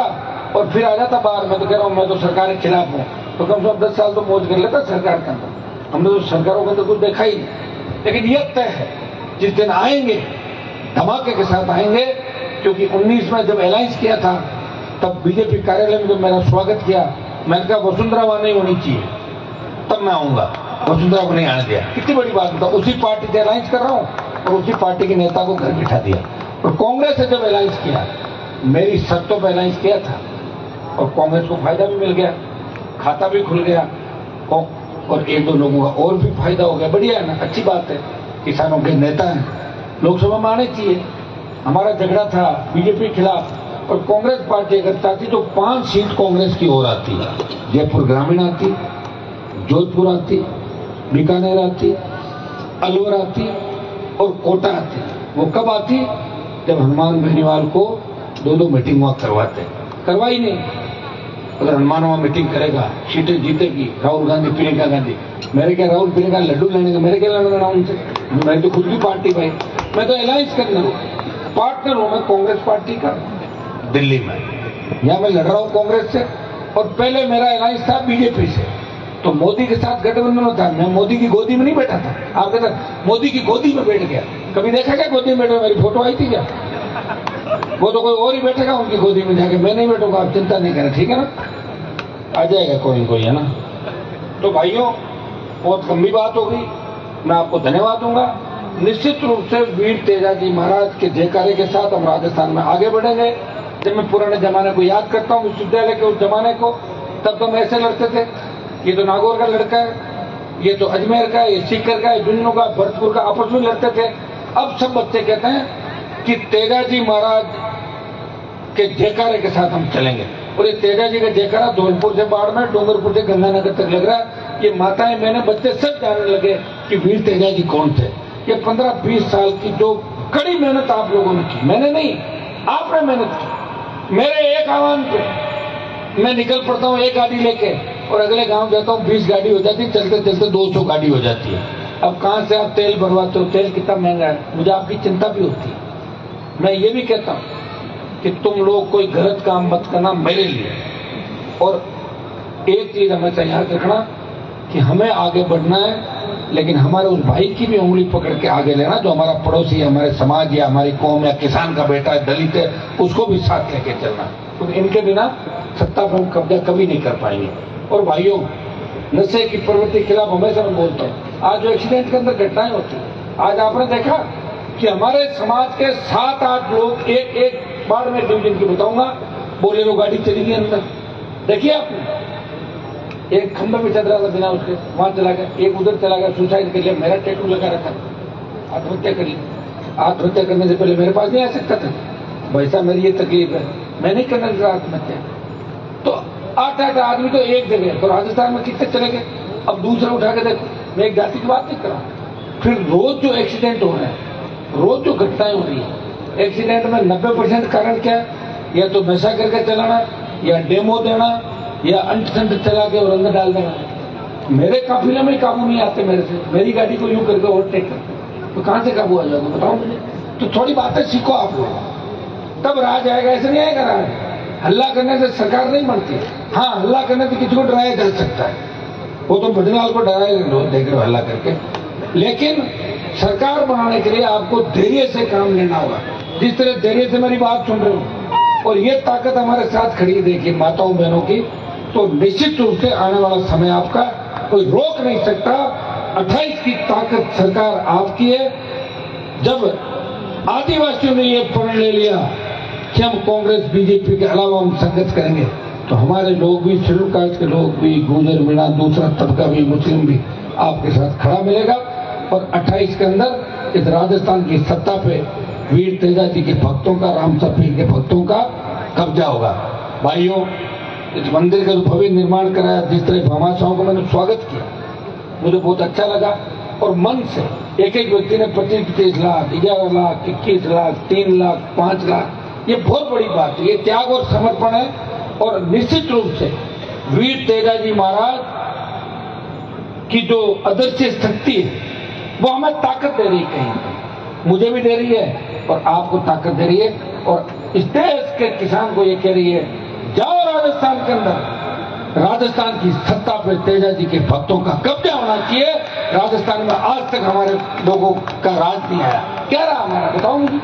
और फिर आ जाता बाहर। मैं तो कह रहा हूं, मैं तो सरकार के खिलाफ हूं, तो कम से कम 10 साल तो मौज कर लेता सरकार के अंदर। हमने तो सरकारों के अंदर कुछ देखा ही नहीं। लेकिन यह तय है, जिस दिन आएंगे धमाके के साथ आएंगे, क्योंकि 19 में जब अलायंस किया था तब बीजेपी कार्यालय में जब मेरा स्वागत किया, मैंने कहा वसुंधरा वहां नहीं होनी चाहिए, तब मैं आऊंगा। वसुंधरा को नहीं आने दिया। कितनी बड़ी बात बताओ, उसी पार्टी से अलायंस कर रहा हूं और उसी पार्टी के नेता को घर बिठा दिया। और कांग्रेस से जब अलायंस किया, मेरी शर्तों पर अलायंस किया था और कांग्रेस को फायदा भी मिल गया, खाता भी खुल गया और एक दो लोगों का और भी फायदा हो गया। बढ़िया है ना, अच्छी बात है। किसानों के नेता हैं, लोकसभा में आने चाहिए। हमारा झगड़ा था बीजेपी के खिलाफ और कांग्रेस पार्टी अगर चाहती तो 5 सीट कांग्रेस की और आती। जयपुर ग्रामीण आती, जोधपुर आती, बीकानेर आती, अलवर आती और कोटा आती। वो कब आती? जब हनुमान बेनीवाल को 2-2 मीटिंग वहां करवाई नहीं। अगर हनुमान वहां मीटिंग करेगा, सीटें जीतेगी। राहुल गांधी, प्रियंका गांधी, मेरे क्या राहुल प्रियंका लड्डू लेने का, मेरे क्या लेने देना उनसे? मेरी तो खुद की पार्टी भाई, मैं तो अलायंस करना हूं, पार्टनर हूं मैं कांग्रेस पार्टी का दिल्ली में। यहां मैं लड़ रहा हूं कांग्रेस से और पहले मेरा अलायंस था बीजेपी से। तो मोदी के साथ गठबंधन होता, मैं मोदी की गोदी में नहीं बैठा था। आप कहते मोदी की गोदी में बैठ गया, कभी देखा क्या गोदी में बैठा? मेरी फोटो आई थी क्या? वो तो कोई और ही बैठेगा उनकी गोदी में जाके, मैं नहीं बैठूंगा। आप चिंता नहीं करें, ठीक है ना? आ जाएगा कोई कोई, है ना? तो भाइयों, बहुत लंबी बात हो गई, मैं आपको धन्यवाद दूंगा। निश्चित रूप से वीर तेजाजी महाराज के जयकारे के साथ हम राजस्थान में आगे बढ़ेंगे। जब मैं पुराने जमाने को याद करता हूँ, विश्वविद्यालय के उस जमाने को, तब तो हम ऐसे लड़ते थे, ये तो नागौर का लड़का है, ये तो अजमेर का है, ये सीकर का है, झुंझुनू का, भरतपुर का, आपस में लड़ते थे। अब सब बच्चे कहते हैं कि तेजाजी महाराज के जयकारे के साथ हम चलेंगे। और ये तेजाजी का जयकारा धौलपुर से बाड़मेर, डूंगरपुर से गंगानगर तक लग रहा है। ये माताएं, मैंने बच्चे सब जानने लगे कि वीर तेजाजी कौन थे। ये 15-20 साल की जो कड़ी मेहनत आप लोगों ने की, मैंने नहीं, आपने मेहनत की। मेरे एक आह्वान पे मैं निकल पड़ता हूँ एक गाड़ी लेके और अगले गांव जाता हूँ, 20 गाड़ी हो जाती, चलते चलते 200 गाड़ी हो जाती है। अब कहां से आप तेल भरवाते हो? तेल कितना महंगा है, मुझे आपकी चिंता भी होती है। मैं ये भी कहता हूं कि तुम लोग कोई गलत काम मत करना मेरे लिए। और एक चीज हमेशा याद रखना कि हमें आगे बढ़ना है, लेकिन हमारे उस भाई की भी उंगली पकड़ के आगे लेना जो हमारा पड़ोसी है, हमारे समाज या हमारी कौम या किसान का बेटा है, दलित है, उसको भी साथ लेके चलना। तो इनके बिना सत्ता पर कब्जा कभी नहीं कर पाएंगे। और भाइयों, नशे की प्रवृत्ति के खिलाफ हमेशा मैं बोलता हूँ। आज जो एक्सीडेंट के अंदर घटनाएं होती है, आज आपने देखा कि हमारे समाज के 7-8 लोग, एक बार में डिवीजन की बताऊंगा, बोलेरो गाड़ी चली गई अंदर, देखिए आपने, एक खंभे में चल रहा था बिना उसके, वहां चला गया, एक उधर चला गया, सुसाइड कर लिया। मेरा टैटू लगा रखा, आत्महत्या कर ली। आत्महत्या करने से पहले मेरे पास नहीं आ सकता था, भाई साहब मेरी ये तकलीफ है, मैं नहीं करना चाहता आत्महत्या। तो 8-8 आदमी तो एक जगह, तो राजस्थान में कितने चले गए। अब दूसरा उठा के देखो, मैं एक जाति की बात नहीं कर रहा हूं। फिर रोज जो एक्सीडेंट हो रहे हैं, रोज जो घटनाएं हो रही है, एक्सीडेंट में 90% कारण क्या है? या तो नशा करके चलाना, या डेमो देना, या अंट संट चला के और अंदर डाल देना। मेरे काफिले में काबू नहीं आते मेरे से, मेरी गाड़ी को यूं करके ओवरटेक करते, तो कहां से काबू आ जाएगा बताओ मुझे। तो थोड़ी बातें सीखो आप लोग, तब राज आएगा। ऐसे नहीं आएगा राज। हल्ला करने से सरकार नहीं बनती। हाँ, हल्ला करने से किसी को डराया जा सकता है, वो तो भजनलाल को डराए देख रहे हो हल्ला करके, लेकिन सरकार बनाने के लिए आपको धैर्य से काम लेना होगा। जिस तरह धैर्य से मेरी बात सुन रहे हो और ये ताकत हमारे साथ खड़ी है, देखिए माताओं बहनों की, तो निश्चित रूप से आने वाला समय आपका कोई रोक नहीं सकता। 28 की ताकत सरकार आपकी है। जब आदिवासियों ने ये प्रण ले लिया कि हम कांग्रेस बीजेपी के अलावा हम संघर्ष करेंगे, तो हमारे लोग भी, शेड्यूल कास्ट के लोग भी, गुजर मीणा, दूसरा तबका भी, मुस्लिम भी आपके साथ खड़ा मिलेगा। और 28 के अंदर इस राजस्थान की सत्ता पे वीर तेजाजी के भक्तों का, राम सफीर के भक्तों का कब्जा होगा। भाइयों, इस मंदिर का भव्य निर्माण कराया, जिस तरह भामाशाहों को मैंने स्वागत किया, मुझे बहुत अच्छा लगा। और मन से एक एक व्यक्ति ने 25-25 लाख, 11 लाख, 21 लाख, 3 लाख, 5 लाख, ये बहुत बड़ी बात है। ये त्याग और समर्पण है। और निश्चित रूप से वीर तेजाजी महाराज की जो अदृश्य शक्ति है वो हमें ताकत दे रही है, कहीं मुझे भी दे रही है और आपको ताकत दे रही है। और इस देश के किसान को ये कह रही है, जाओ राजस्थान के अंदर, राजस्थान की सत्ता पे तेजाजी के भक्तों का कब्जा होना चाहिए। राजस्थान में आज तक हमारे लोगों का राज नहीं आया। क्या रहा हमारा, बताओ मुझे।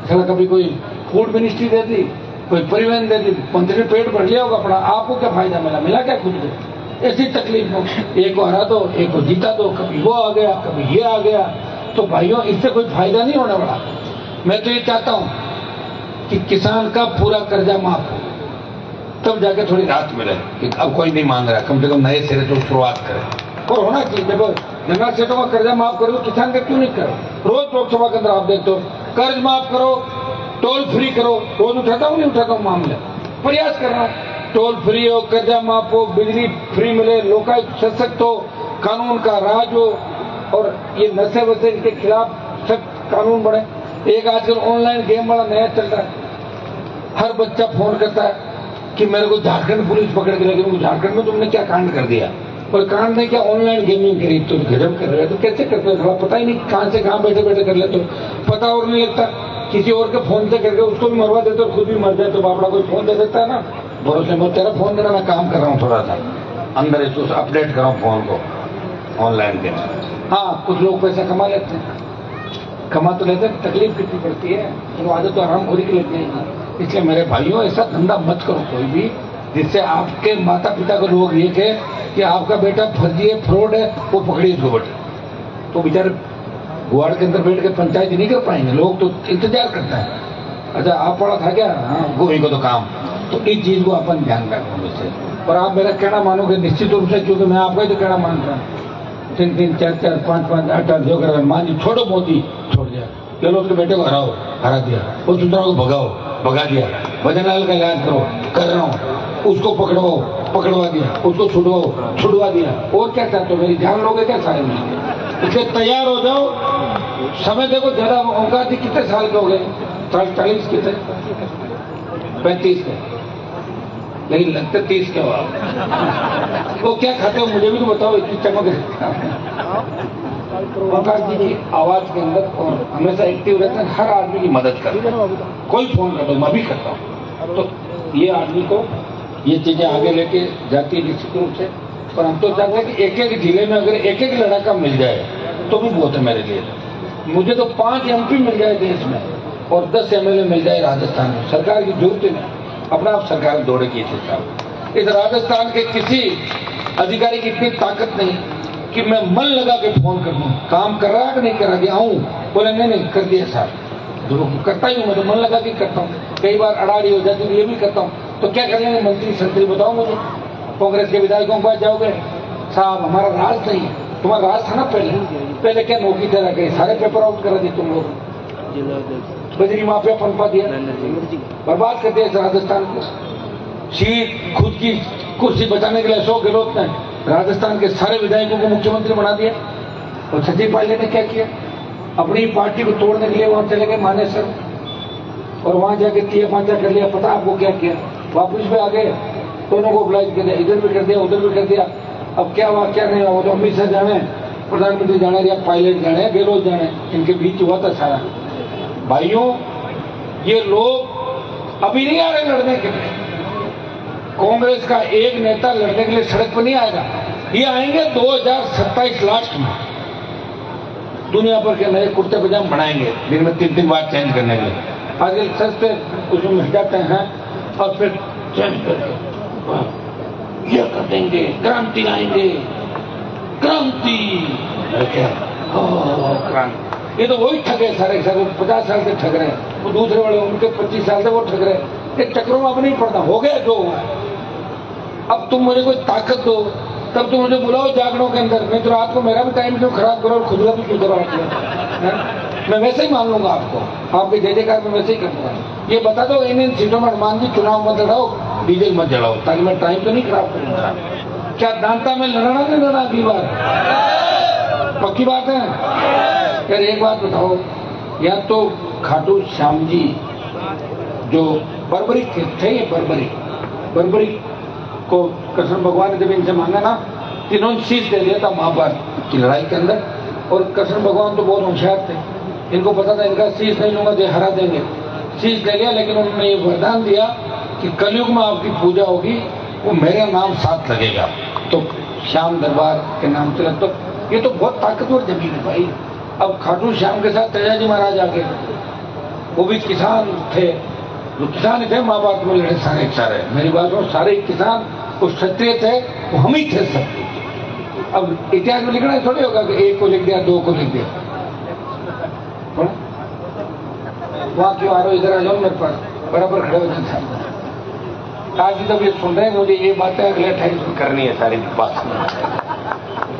साला कभी कोई फूड मिनिस्ट्री दे दी, कोई परिवहन दे दी, मंत्री ने पेट भर लिया होगा अपना, आपको क्या फायदा मिला? मिला क्या खुद को? ऐसी तकलीफ हो, एक को हरा दो, एक को जीता दो, कभी वो आ गया, कभी ये आ गया। तो भाइयों, इससे कोई फायदा नहीं होने वाला। मैं तो ये चाहता हूं कि किसान का पूरा कर्जा माफ हो, तब जाके थोड़ी राहत मिले कि अब कोई नहीं मांग रहा, कम से कम नए सिरे से शुरुआत करें। और होना चाहिए, देखो गंगा सेठों का कर्जा माफ करो, किसान का क्यों नहीं करो? रोज लोकसभा के अंदर आप देखते हो, कर्ज माफ करो, टोल फ्री करो। रोज उठाता हूँ, नहीं उठाता हूँ मामले, प्रयास कर रहा हूँ। टोल फ्री हो, कर्जा माफ हो, बिजली फ्री मिले, लोकायुक्त सशक्त हो, कानून का राज हो, और ये नशे वशे इनके खिलाफ सख्त कानून बने। एक आजकल ऑनलाइन गेम बड़ा नया चल रहा है, हर बच्चा फोन करता है कि मेरे को झारखंड पुलिस पकड़ के लेगी। झारखंड में तुमने क्या कांड कर दिया? और कांड नहीं, क्या ऑनलाइन गेमिंग करी, तो गजब कर रहे हो। तो कैसे करते हो? थोड़ा पता ही नहीं, कहां से कहां बैठे बैठे कर लेते हो, पता और नहीं लगता। किसी और के फोन से करके उसको भी मरवा देते और खुद भी मर जाए। तो बापड़ा कोई फोन दे देता है ना, भरोसे में तेरा फोन देना, मैं काम कर रहा हूँ, थोड़ा सा अंदर इसको अपडेट कर रहा हूँ फोन को ऑनलाइन के। हाँ, कुछ लोग पैसा कमा लेते हैं, कमा तो लेते हैं, तकलीफ कितनी पड़ती है, तो आदत तो आराम खोरी के लेते हैं। इसलिए मेरे भाइयों, ऐसा धंधा मत करो कोई भी, जिससे आपके माता पिता को लोग ये कहे कि आपका बेटा फर्जी है, फ्रॉड है, वो पकड़िए इसको बेटे। तो बेचारे गुआड़ के अंदर बैठ के पंचायत नहीं कर पाएंगे, लोग तो इंतजार करते हैं। अच्छा, आप पढ़ा था क्या? हाँ, गोभी को तो काम। तो इस चीज को अपन ध्यान रखो वैसे। और आप मेरा कहना मानोगे निश्चित रूप से, क्योंकि मैं आपका ही तो कहना मान रहा हूँ। 3-3, 4-4, 5-5, 8-8 जो कर, मान जी छोड़ो, मोदी छोड़ दिया, चलो उसके बेटे को हराओ, हरा दिया, वो सुंदरा को भगाओ, भगा दिया, भजनलाल का इलाज करो, कर रहा हूँ, उसको पकड़वाओ, पकड़वा दिया, उसको छुड़वाओ, छुड़वा दिया। और क्या चाहते हो? मेरी जान लोगे क्या सारे मिलकर? इसलिए तैयार हो जाओ। समय देखो ज्यादा होगा, कितने साल के हो गए? 40 के थे, 35 के, लेकिन लगते 30 के हो आप। वो क्या खाते हो मुझे भी तो बताओ, इतनी चमक है। ओंकार जी की आवाज के अंदर और हमेशा एक्टिव रहते हैं, हर आदमी की मदद करते हैं। कोई फोन कर दो, मैं भी करता हूँ। तो ये आदमी को ये चीजें आगे लेके जाती है निश्चित रूप से। पर हम तो चाहते हैं कि एक एक जिले में अगर एक एक लड़का मिल जाए तो भी बहुत है मेरे लिए। मुझे तो 5 MP मिल जाए देश में और 10 MLA मिल जाए राजस्थान में, सरकार की जरूरत नहीं, अपना आप सरकार दौड़ेगी। इस राजस्थान के किसी अधिकारी की इतनी ताकत नहीं कि मैं मन लगा के फोन कर दूं, काम कर रहा है कि नहीं कर रहा, आऊं, बोले नहीं कर दिया साहब, करता ही हूं, मैं तो मन लगा के करता हूं। कई बार अड़ाड़ी हो जाती है, ये भी करता हूं। तो क्या कर लेंगे मंत्री संतरी, बताओ मुझे। कांग्रेस के विधायकों के पास जाओगे, साहब हमारा राज नहीं है, तुम्हारा राज था ना पहले क्या नौकरी दे गए, सारे पेपर आउट करा दिए तुम लोग, बजरी माफिया पनपा दिया, बर्बाद कर दिया इस राजस्थान को। सीट खुद की कुर्सी बचाने के लिए अशोक गहलोत ने राजस्थान के सारे विधायकों को मुख्यमंत्री बना दिया। और सचिन पायलट ने क्या किया? अपनी पार्टी को तोड़ने के लिए वहां चले गए मानेसर, और वहां जाके 3-5 कर लिया। पता आपको क्या किया? वापस भी आ गए, दोनों को ऑब्लाइज कर दिया, इधर भी कर दिया, उधर भी कर दिया। अब क्या हुआ क्या नहीं हुआ तो अमित शाह जाने, प्रधानमंत्री जाने, या पायलट जाने, गहलोत जाने, इनके बीच हुआ था सारा। भाइयों, ये लोग अभी नहीं आ रहे लड़ने के लिए। कांग्रेस का एक नेता लड़ने के लिए सड़क पर नहीं आएगा, ये आएंगे 2027 लास्ट में। दुनिया भर के नए कुर्ते पजामे बनाएंगे, दिन में 3-3 बार चेंज करने के लिए। आजकल सस्ते उसमें मिल जाते हैं और फिर चेंज करके ये कर देंगे, क्रांति लाएंगे, क्रांति। क्रांति, ये तो वही ठगे सारे 50 साल से ठग रहे हैं। वो दूसरे वाले उनके 25 साल से वो ठग रहे हैं। ये चक्रों में अब नहीं पड़ता, हो गया जो हुआ। अब तुम मुझे कोई ताकत दो, तब तुम मुझे बुलाओ जागरणों के अंदर। नहीं तो रात को मेरा भी टाइम क्यों खराब करो और खुद का भी क्यों करो? मैं वैसे ही मान लूंगा आपको, आपके जय जयकार में वैसे ही करूंगा। ये बता दो इन सीटों में हनुमान जी चुनाव मत लड़ाओ, डीजल मत जलाओ, ताकि मैं टाइम तो नहीं खराब करूंगा। क्या दांता में लड़ना नहीं लड़ना अगली बार? पक्की बात है। यार एक बात बताओ, या तो खाटू श्याम जी जो बर्बरी थे, ये बर्बरी को कृष्ण भगवान ने जब इनसे मांगा ना, इन्होंने शीश दे दिया था महाभारत की लड़ाई के अंदर। और कृष्ण भगवान तो बहुत होशियार थे, इनको पता था इनका शीश नहीं लूंगा तो हरा देंगे। शीश दे लिया, लेकिन उन्होंने ये वरदान दिया कि कलयुग में आपकी पूजा होगी, वो मेरा नाम साथ लगेगा, तो श्याम दरबार के नाम से। तो ये तो बहुत ताकतवर जमीन है भाई। अब खाटू श्याम के साथ तेजा जी महाराज आ गए, वो भी किसान थे, जो किसान थे महाभारत में लड़े सारे सारे, मेरी बात हो, सारे किसान, कुछ क्षत्रिय थे, वो हम ही थे सब। अब इतिहास में लिखना थोड़ी होगा कि एक को लिख दिया, दो को लिख दिया। वहां क्यों आ रहे हो, इधर आ जाओ मेरे पास, बराबर खड़े हो जाते। आज भी तब ये सुन रहे हैं, मुझे ये बातें अगले 28 में करनी है सारी बात।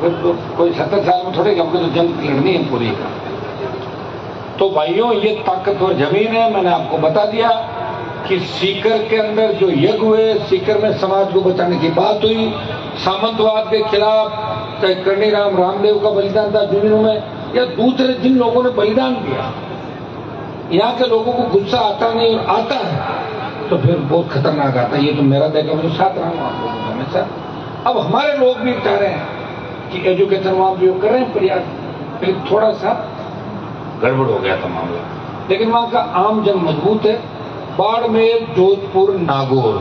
तो कोई 70 साल में थोड़ी हमको तो जंग लड़नी है पूरी। तो भाइयों, ये ताकतवर जमीन है। मैंने आपको बता दिया कि सीकर के अंदर जो यज्ञ हुए, सीकर में समाज को बचाने की बात हुई, सामंतवाद के खिलाफ, चाहे कर्णीराम रामदेव का बलिदान था जुनून में, या दूसरे जिन लोगों ने बलिदान दिया, यहाँ के लोगों को गुस्सा आता नहीं और आता है तो फिर बहुत खतरनाक आता है। ये तो मेरा देखा, मैं तो साथ रहा हूँ आप लोगों को हमेशा। अब हमारे लोग भी चाह रहे हैं कि एजुकेशन वहां उपयोग कर रहे हैं प्रयास, लेकिन थोड़ा सा गड़बड़ हो गया था मामला। लेकिन वहां का आम जन मजबूत है। बाड़मेर, जोधपुर, नागौर,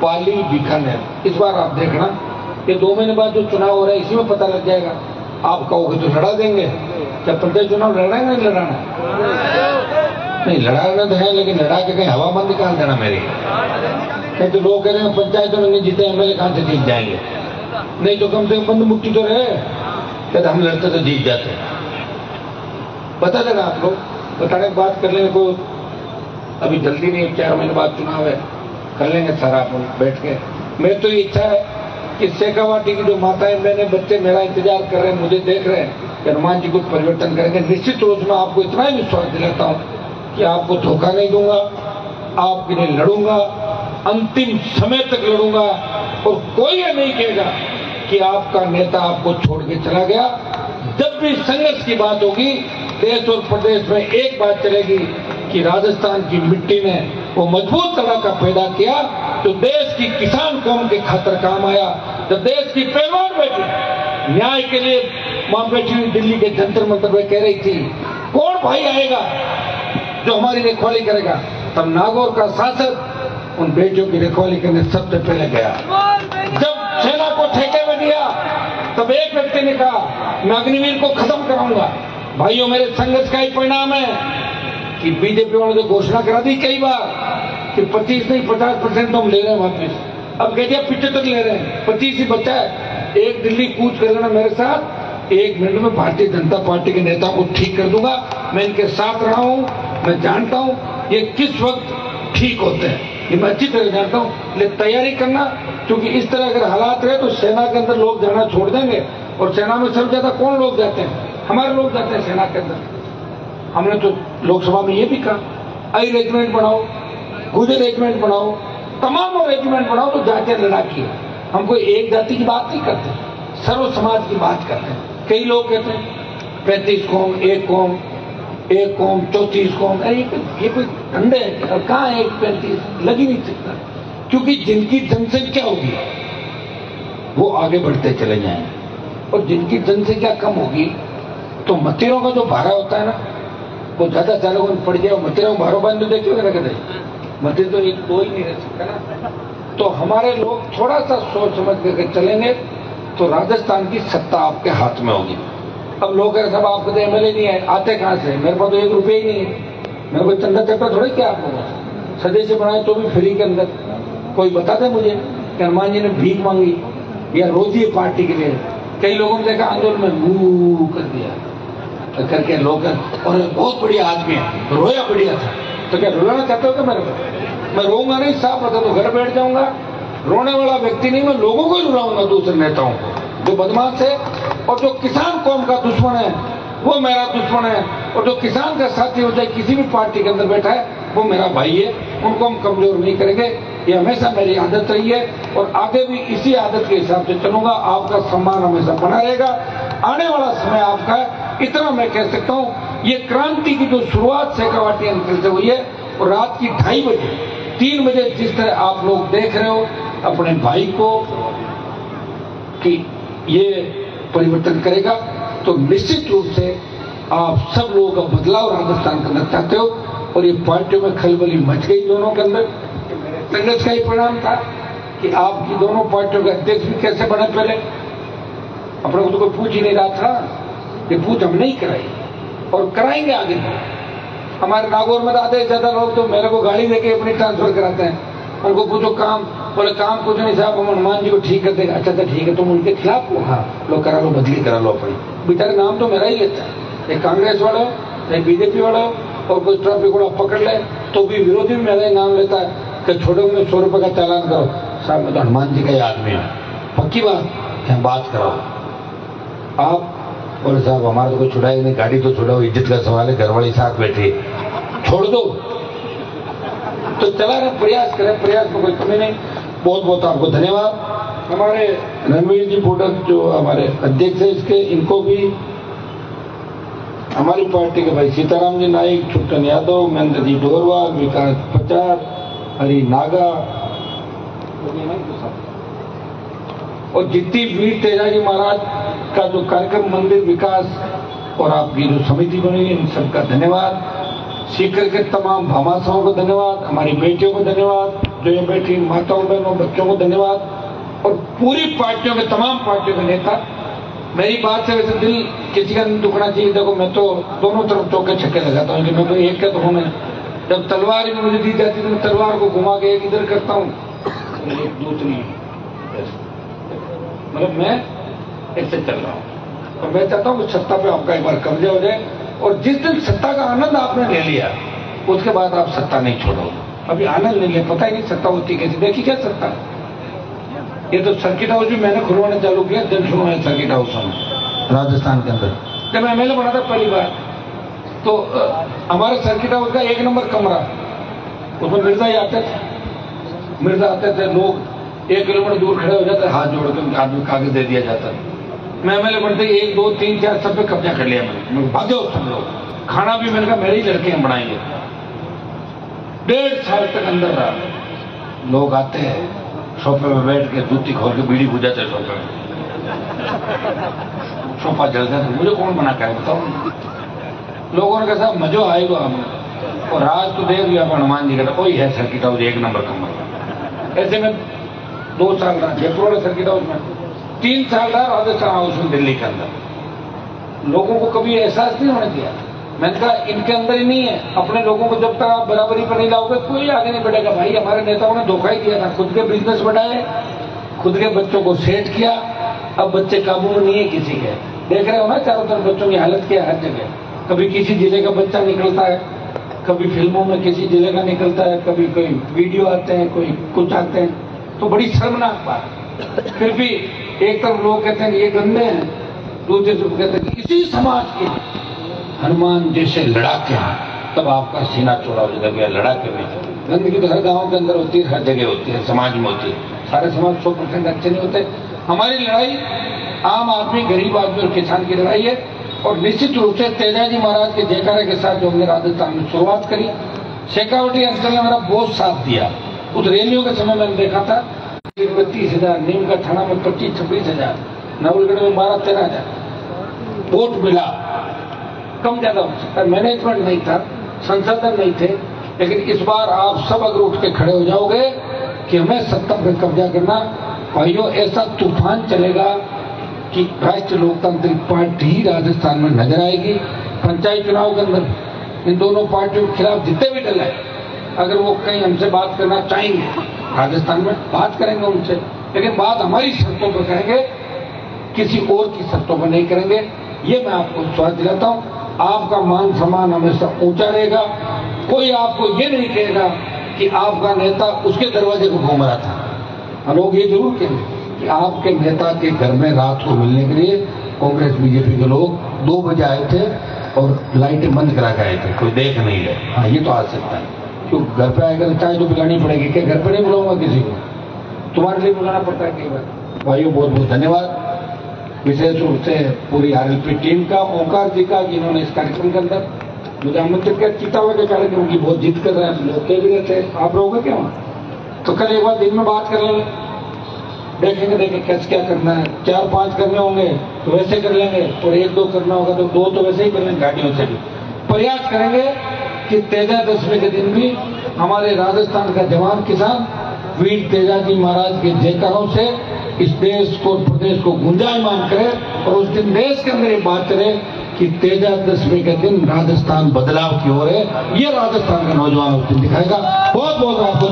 पाली, बीकानेर, इस बार आप देखना, ये 2 महीने बाद जो चुनाव हो रहा है इसी में पता लग जाएगा। आप कहोगे तो लड़ा देंगे, क्या प्रदेश चुनाव लड़ाएंगे नहीं लड़ाना? नहीं, लड़ाना तो है, लेकिन लड़ा के कहीं हवा बंद निकाल देना मेरी। नहीं तो लोग कह रहे हैं पंचायतों में नहीं जीते, एमएलए कहां से जीत जाएंगे? नहीं तो कम से कम बंद मुक्ति तो रहे, कहते हम लड़ते तो जीत जाते। बता देना आप लोग, बताने की बात कर लेंगे, कोई अभी जल्दी नहीं, 4 महीने बाद चुनाव है, कर लेंगे सारा अपन बैठ के। मेरी तो इच्छा है कि शेखावाटी की जो माताएं, बहनें, बच्चे मेरा इंतजार कर रहे हैं, मुझे देख रहे हैं कि हनुमान जी कुछ परिवर्तन करेंगे। निश्चित रूप में आपको इतना ही विश्वास दिलाता हूं कि आपको धोखा नहीं दूंगा, आपके लिए लड़ूंगा, अंतिम समय तक लड़ूंगा, और कोई ये नहीं कहेगा कि आपका नेता आपको छोड़ के चला गया। जब भी संघर्ष की बात होगी, देश और प्रदेश में एक बात चलेगी कि राजस्थान की मिट्टी ने वो मजबूत तड़ाका पैदा किया जो देश की किसान कौम के खातिर काम आया। जब देश की पहलवान बेटी न्याय के लिए वहां बैठी हुई दिल्ली के जंतर मंतर में कह रही थी, कौन भाई आएगा जो हमारी रखवाली करेगा, तब नागौर का सांसद उन बेटियों की रखवाली करने सबसे पहले गया। जब सेना को ठेके में दिया, तब एक व्यक्ति ने कहा मैं अग्निवीर को खत्म कराऊंगा। भाइयों, मेरे संघर्ष का ही परिणाम है कि बीजेपी वालों ने घोषणा करा दी कई बार कि 25 नहीं 50% तो हम ले रहे हैं वापस। अब कह दिया 75 ले रहे हैं, 25 ही बचा है। एक दिल्ली कूच कर लेना मेरे साथ, 1 मिनट में भारतीय जनता पार्टी के नेता को ठीक कर दूंगा। मैं इनके साथ रहा हूं, मैं जानता हूं ये किस वक्त ठीक होते हैं, ये मैं अच्छी तरह जानता हूं। लेकिन तैयारी करना, क्योंकि इस तरह अगर हालात रहे तो सेना के अंदर लोग जाना छोड़ देंगे। और सेना में सबसे ज्यादा कौन लोग जाते हैं? हमारे लोग जाते हैं सेना के अंदर। हमने तो लोकसभा में ये भी कहा, आई रेजिमेंट बनाओ, गुजर रेजिमेंट बनाओ, तमाम रेजिमेंट बनाओ, तो जाके लड़ाकी है। हम कोई एक जाति की बात नहीं करते, सर्व समाज की बात करते हैं। कई लोग कहते हैं 35 कौम, एक कौम, 34 कौम, अरे ये कोई अंडे है? और कहाँ 1 35 लग ही नहीं सकता, क्योंकि जिनकी जनसंख्या होगी वो आगे बढ़ते चले जाएंगे, और जिनकी जनसंख्या कम होगी तो मतेरों का जो भाड़ा होता है ना, वो ज्यादा चारों को पड़ जाए। मतेरों भारो बांध देखिए ना, कहते मते तो एक दो ही नहीं रह सकता ना। तो हमारे लोग थोड़ा सा सोच समझ करके चलेंगे तो राजस्थान की सत्ता आपके हाथ में होगी। अब लोग कह रहे साहब आपको तो एमएलए नहीं है, आते कहां से? मेरे पास तो 1 रुपये ही नहीं है, मेरे को चंदा चक्कर थोड़े क्या आप लोगों सदस्य बनाए, तो भी फ्री के अंदर। कोई बता दे मुझे कि हनुमान जी ने भीख मांगी या रोजी पार्टी के लिए? कई लोगों ने देखा आंदोलन में मुंह कर दिया करके लोग, और बहुत बढ़िया आदमी है, रोया बढ़िया था। तो क्या रुलाना चाहते हो क्या मेरे को? मैं रोऊंगा नहीं, साफ बता दो, घर बैठ जाऊंगा। रोने वाला व्यक्ति नहीं, मैं लोगों को ही रुलाऊंगा, दूसरे नेताओं को। जो बदमाश है और जो किसान कौम का दुश्मन है वो मेरा दुश्मन है, और जो किसान का साथी हो जाए किसी भी पार्टी के अंदर बैठा है वो मेरा भाई है। उनको हम कमजोर नहीं करेंगे, ये हमेशा मेरी आदत रही है और आगे भी इसी आदत के हिसाब से चलूंगा। आपका सम्मान हमेशा बना रहेगा। आने वाला समय आपका, इतना मैं कह सकता हूँ, ये क्रांति की जो शुरुआत शेखावाटी अंचल से हुई है, और रात की 2:30 बजे 3 बजे जिस तरह आप लोग देख रहे हो अपने भाई को कि ये परिवर्तन करेगा, तो निश्चित रूप से आप सब लोगों का बदलाव राजस्थान करना चाहते हो। और ये पार्टियों में खलबली मच गई दोनों के अंदर। संघर्ष का ही परिणाम था कि आपकी दोनों पार्टियों के अध्यक्ष भी कैसे बने। पहले अपने को तो कोई पूछ ही नहीं रहा था, ये पूछ हम नहीं कराई और कराएंगे आगे। हमारे नागौर में आधे से ज्यादा लोग तो मेरे को गाड़ी देके अपनी ट्रांसफर कराते हैं। उनको पूछो काम, बोले काम कुछ नहीं साहब, हम हनुमान जी को ठीक कर देगा। अच्छा ठीक है, तुम उनके खिलाफ हो? हाँ, लो करा लो, बदली करा लो अपनी। बेचारे नाम तो मेरा ही लेता है, एक कांग्रेस वाला हो, एक बीजेपी वाला हो, और कोई ट्रैफिक वाला पकड़ ले तो भी विरोधी भी मेरा ही नाम लेता है कि छोटे में 100 रुपए का चालान करो। साहब मैं तो हनुमान जी का ही आदमी हूँ, पक्की बात कराओ आप। बोले साहब हमारा तो कोई छुड़ाई नहीं, गाड़ी तो छुड़ाओ, इज्जत का सवाल है, घरवाली साथ बैठे, छोड़ दो। तो चला रहे, प्रयास करें, प्रयास में कोई कमी नहीं। बहुत बहुत आपको धन्यवाद। हमारे रणवीर जी पुडक जो हमारे अध्यक्ष है इसके, इनको भी हमारी पार्टी के भाई सीताराम जी नाइक, छुट्टन यादव, महेंद्र जी डोरवाल, विकास पचार, हरी नागा और जितनी वीर तेजाजी महाराज का जो कार्यक्रम मंदिर विकास और आपकी जो समिति बनी, इन सबका धन्यवाद। सीकर के तमाम भामाशाहों को धन्यवाद, हमारी बेटियों को धन्यवाद, जो ये बेटी माताओं बहनों बच्चों को धन्यवाद, और पूरी पार्टियों के तमाम पार्टियों के नेता। मेरी बात से वैसे दिल किसी का नहीं दुखना चाहिए। देखो मैं तो दोनों तरफ चौके छक्के लगाता हूँ कि मैं कोई एक का तो हूँ नहीं। जब तलवार ही मुझे दी जाती है तो मैं तलवार को घुमा के एक इधर करता हूँ, एक दूसरी, मतलब मैं ऐसे चल रहा हूँ। और मैं चाहता हूँ कि सत्ता पे आपका एक बार कब्जा हो जाए, और जिस दिन सत्ता का आनंद आपने ले लिया उसके बाद आप सत्ता नहीं छोड़ो। अभी आनंद नहीं ले, पता ही नहीं सत्ता होती कैसी। देखी क्या सत्ता, ये तो सर्किट हाउस भी मैंने खुलवाना चालू किया, जन सुनवाई सर्किट हाउस में राजस्थान के अंदर। जब एमएलए बना था पहली बार, तो हमारे सर्किट हाउस का 1 नंबर कमरा, उसमें मिर्जा ही आते थे, मिर्जा आते थे, लोग 1 किलोमीटर दूर खड़े हो जाते, हाथ जोड़ के आदमी कागज दे दिया जाता। मैं एमएलए बनते 1 2 3 4 सब पे कब्जा कर लिया मैंने। भागो सब लोग, खाना भी मैंने कहा मेरे ही लड़के हम बनाएंगे। 1.5 साल तक अंदर रहा। लोग आते हैं सोफे में बैठ के जूती खोल के बीड़ी बुझाते सोफे में, सोफा जल जाता। मुझे कौन मना करे बताओ। लोगों ने कहा मजो आएगा हमें। और आज तो देख लिया हनुमान जी का कोई है सर्किट हाउस 1 नंबर कमरा। ऐसे में 2 साल रहा जयपुर वाले सर्किट हाउस में, 3 साल रहा राजस्थान हाउस में दिल्ली के अंदर। लोगों को कभी एहसास नहीं होने दिया। मैंने कहा इनके अंदर ही नहीं है। अपने लोगों को जब तक आप बराबरी पर नहीं लाओगे कोई आगे नहीं बढ़ेगा। भाई हमारे नेताओं ने धोखा ही दिया था, खुद के बिजनेस बढ़ाए, खुद के बच्चों को सेट किया, अब बच्चे काबू में नहीं है किसी के। देख रहे हो ना चारों तरफ बच्चों की हालत क्या है हर जगह। कभी किसी जिले का बच्चा निकलता है, कभी फिल्मों में किसी जिले का निकलता है, कभी कोई वीडियो आते हैं, कोई कुछ आते हैं, तो बड़ी शर्मनाक बात। फिर भी एक तरफ लोग कहते हैं ये गंदे हैं, दूसरी तरफ कहते हैं इसी समाज के हनुमान जैसे लड़ाके हैं, तब आपका सीना चौड़ा हो जाएगा। लड़ाके में गंदगी तो हर गांव के अंदर होती है, हर जगह होती है, समाज में होती है। सारे समाज 100% अच्छे नहीं होते। हमारी लड़ाई आम आदमी, गरीब आदमी और किसान की लड़ाई है। और निश्चित रूप से तेजाजी महाराज के जयकारे के साथ जो हमने राजस्थान में शुरुआत करी, शेखावटी अंचल ने हमारा बहुत साथ दिया। उस रैलियों के समय मैंने देखा था 32,000, नीम का थाना में 25-26,000, नवलगढ़ में 12-13,000 वोट मिला। कम ज्यादा हो सकता है, मैनेजमेंट नहीं था, संसाधन नहीं थे, लेकिन इस बार आप सब अगर उठ के खड़े हो जाओगे कि हमें सत्ता पर कब्जा करना, भाइयों ऐसा तूफान चलेगा कि राष्ट्रीय लोकतांत्रिक पार्टी ही राजस्थान में नजर आएगी। पंचायत चुनाव के अंदर इन दोनों पार्टियों के खिलाफ जितने भी दल है, अगर वो कहीं हमसे बात करना चाहेंगे राजस्थान में, बात करेंगे उनसे, लेकिन बात हमारी शर्तों पर करेंगे, किसी और की शर्तों पर नहीं करेंगे। ये मैं आपको विश्वास दिलाता हूँ। आपका मान सम्मान हमेशा ऊंचा रहेगा। कोई आपको ये नहीं कहेगा कि आपका नेता उसके दरवाजे को घूम रहा था। लोग ये जरूर कहेंगे कि आपके नेता के घर में रात को मिलने के लिए कांग्रेस बीजेपी के लोग 2 बजे आए थे और लाइटें बंद करा के आए थे, कोई देख नहीं है। हाँ ये तो आ सकता है, क्यों घर पे आएगा तो चाय तो पिलानी पड़ेगी। क्या घर पे नहीं बुलाऊंगा किसी को, तुम्हारे लिए बुलाना पड़ता है कई बार। भाइयों बहुत बहुत धन्यवाद विशेष रूप से पूरी आरएलपी टीम का, ओंकार जी का, जिन्होंने इस कार्यक्रम के अंदर मुझे आमंत्रित किया। चितावा के कार्यक्रम की बहुत जिद कर रहे हैं लोग, कह भी रहते हैं आप रहोगे क्या वहाँ, तो कल एक बार दिन में बात कर लेंगे, देखेंगे कैसे क्या करना है। 4-5 करने होंगे तो वैसे कर लेंगे, और 1-2 करना होगा तो 2 तो वैसे ही कर लेंगे, गाड़ियों से भी। प्रयास करेंगे कि तेजा दशमी के दिन भी हमारे राजस्थान का जवान किसान वीर तेजाजी महाराज के जयकारों से इस देश को, प्रदेश को गुंजायमान करे, और उस दिन देश के अंदर ये बात करे कि कि तेजादशमी के दिन राजस्थान बदलाव की ओर है। ये राजस्थान का नौजवान उस दिन दिखाएगा। बहुत बहुत आपको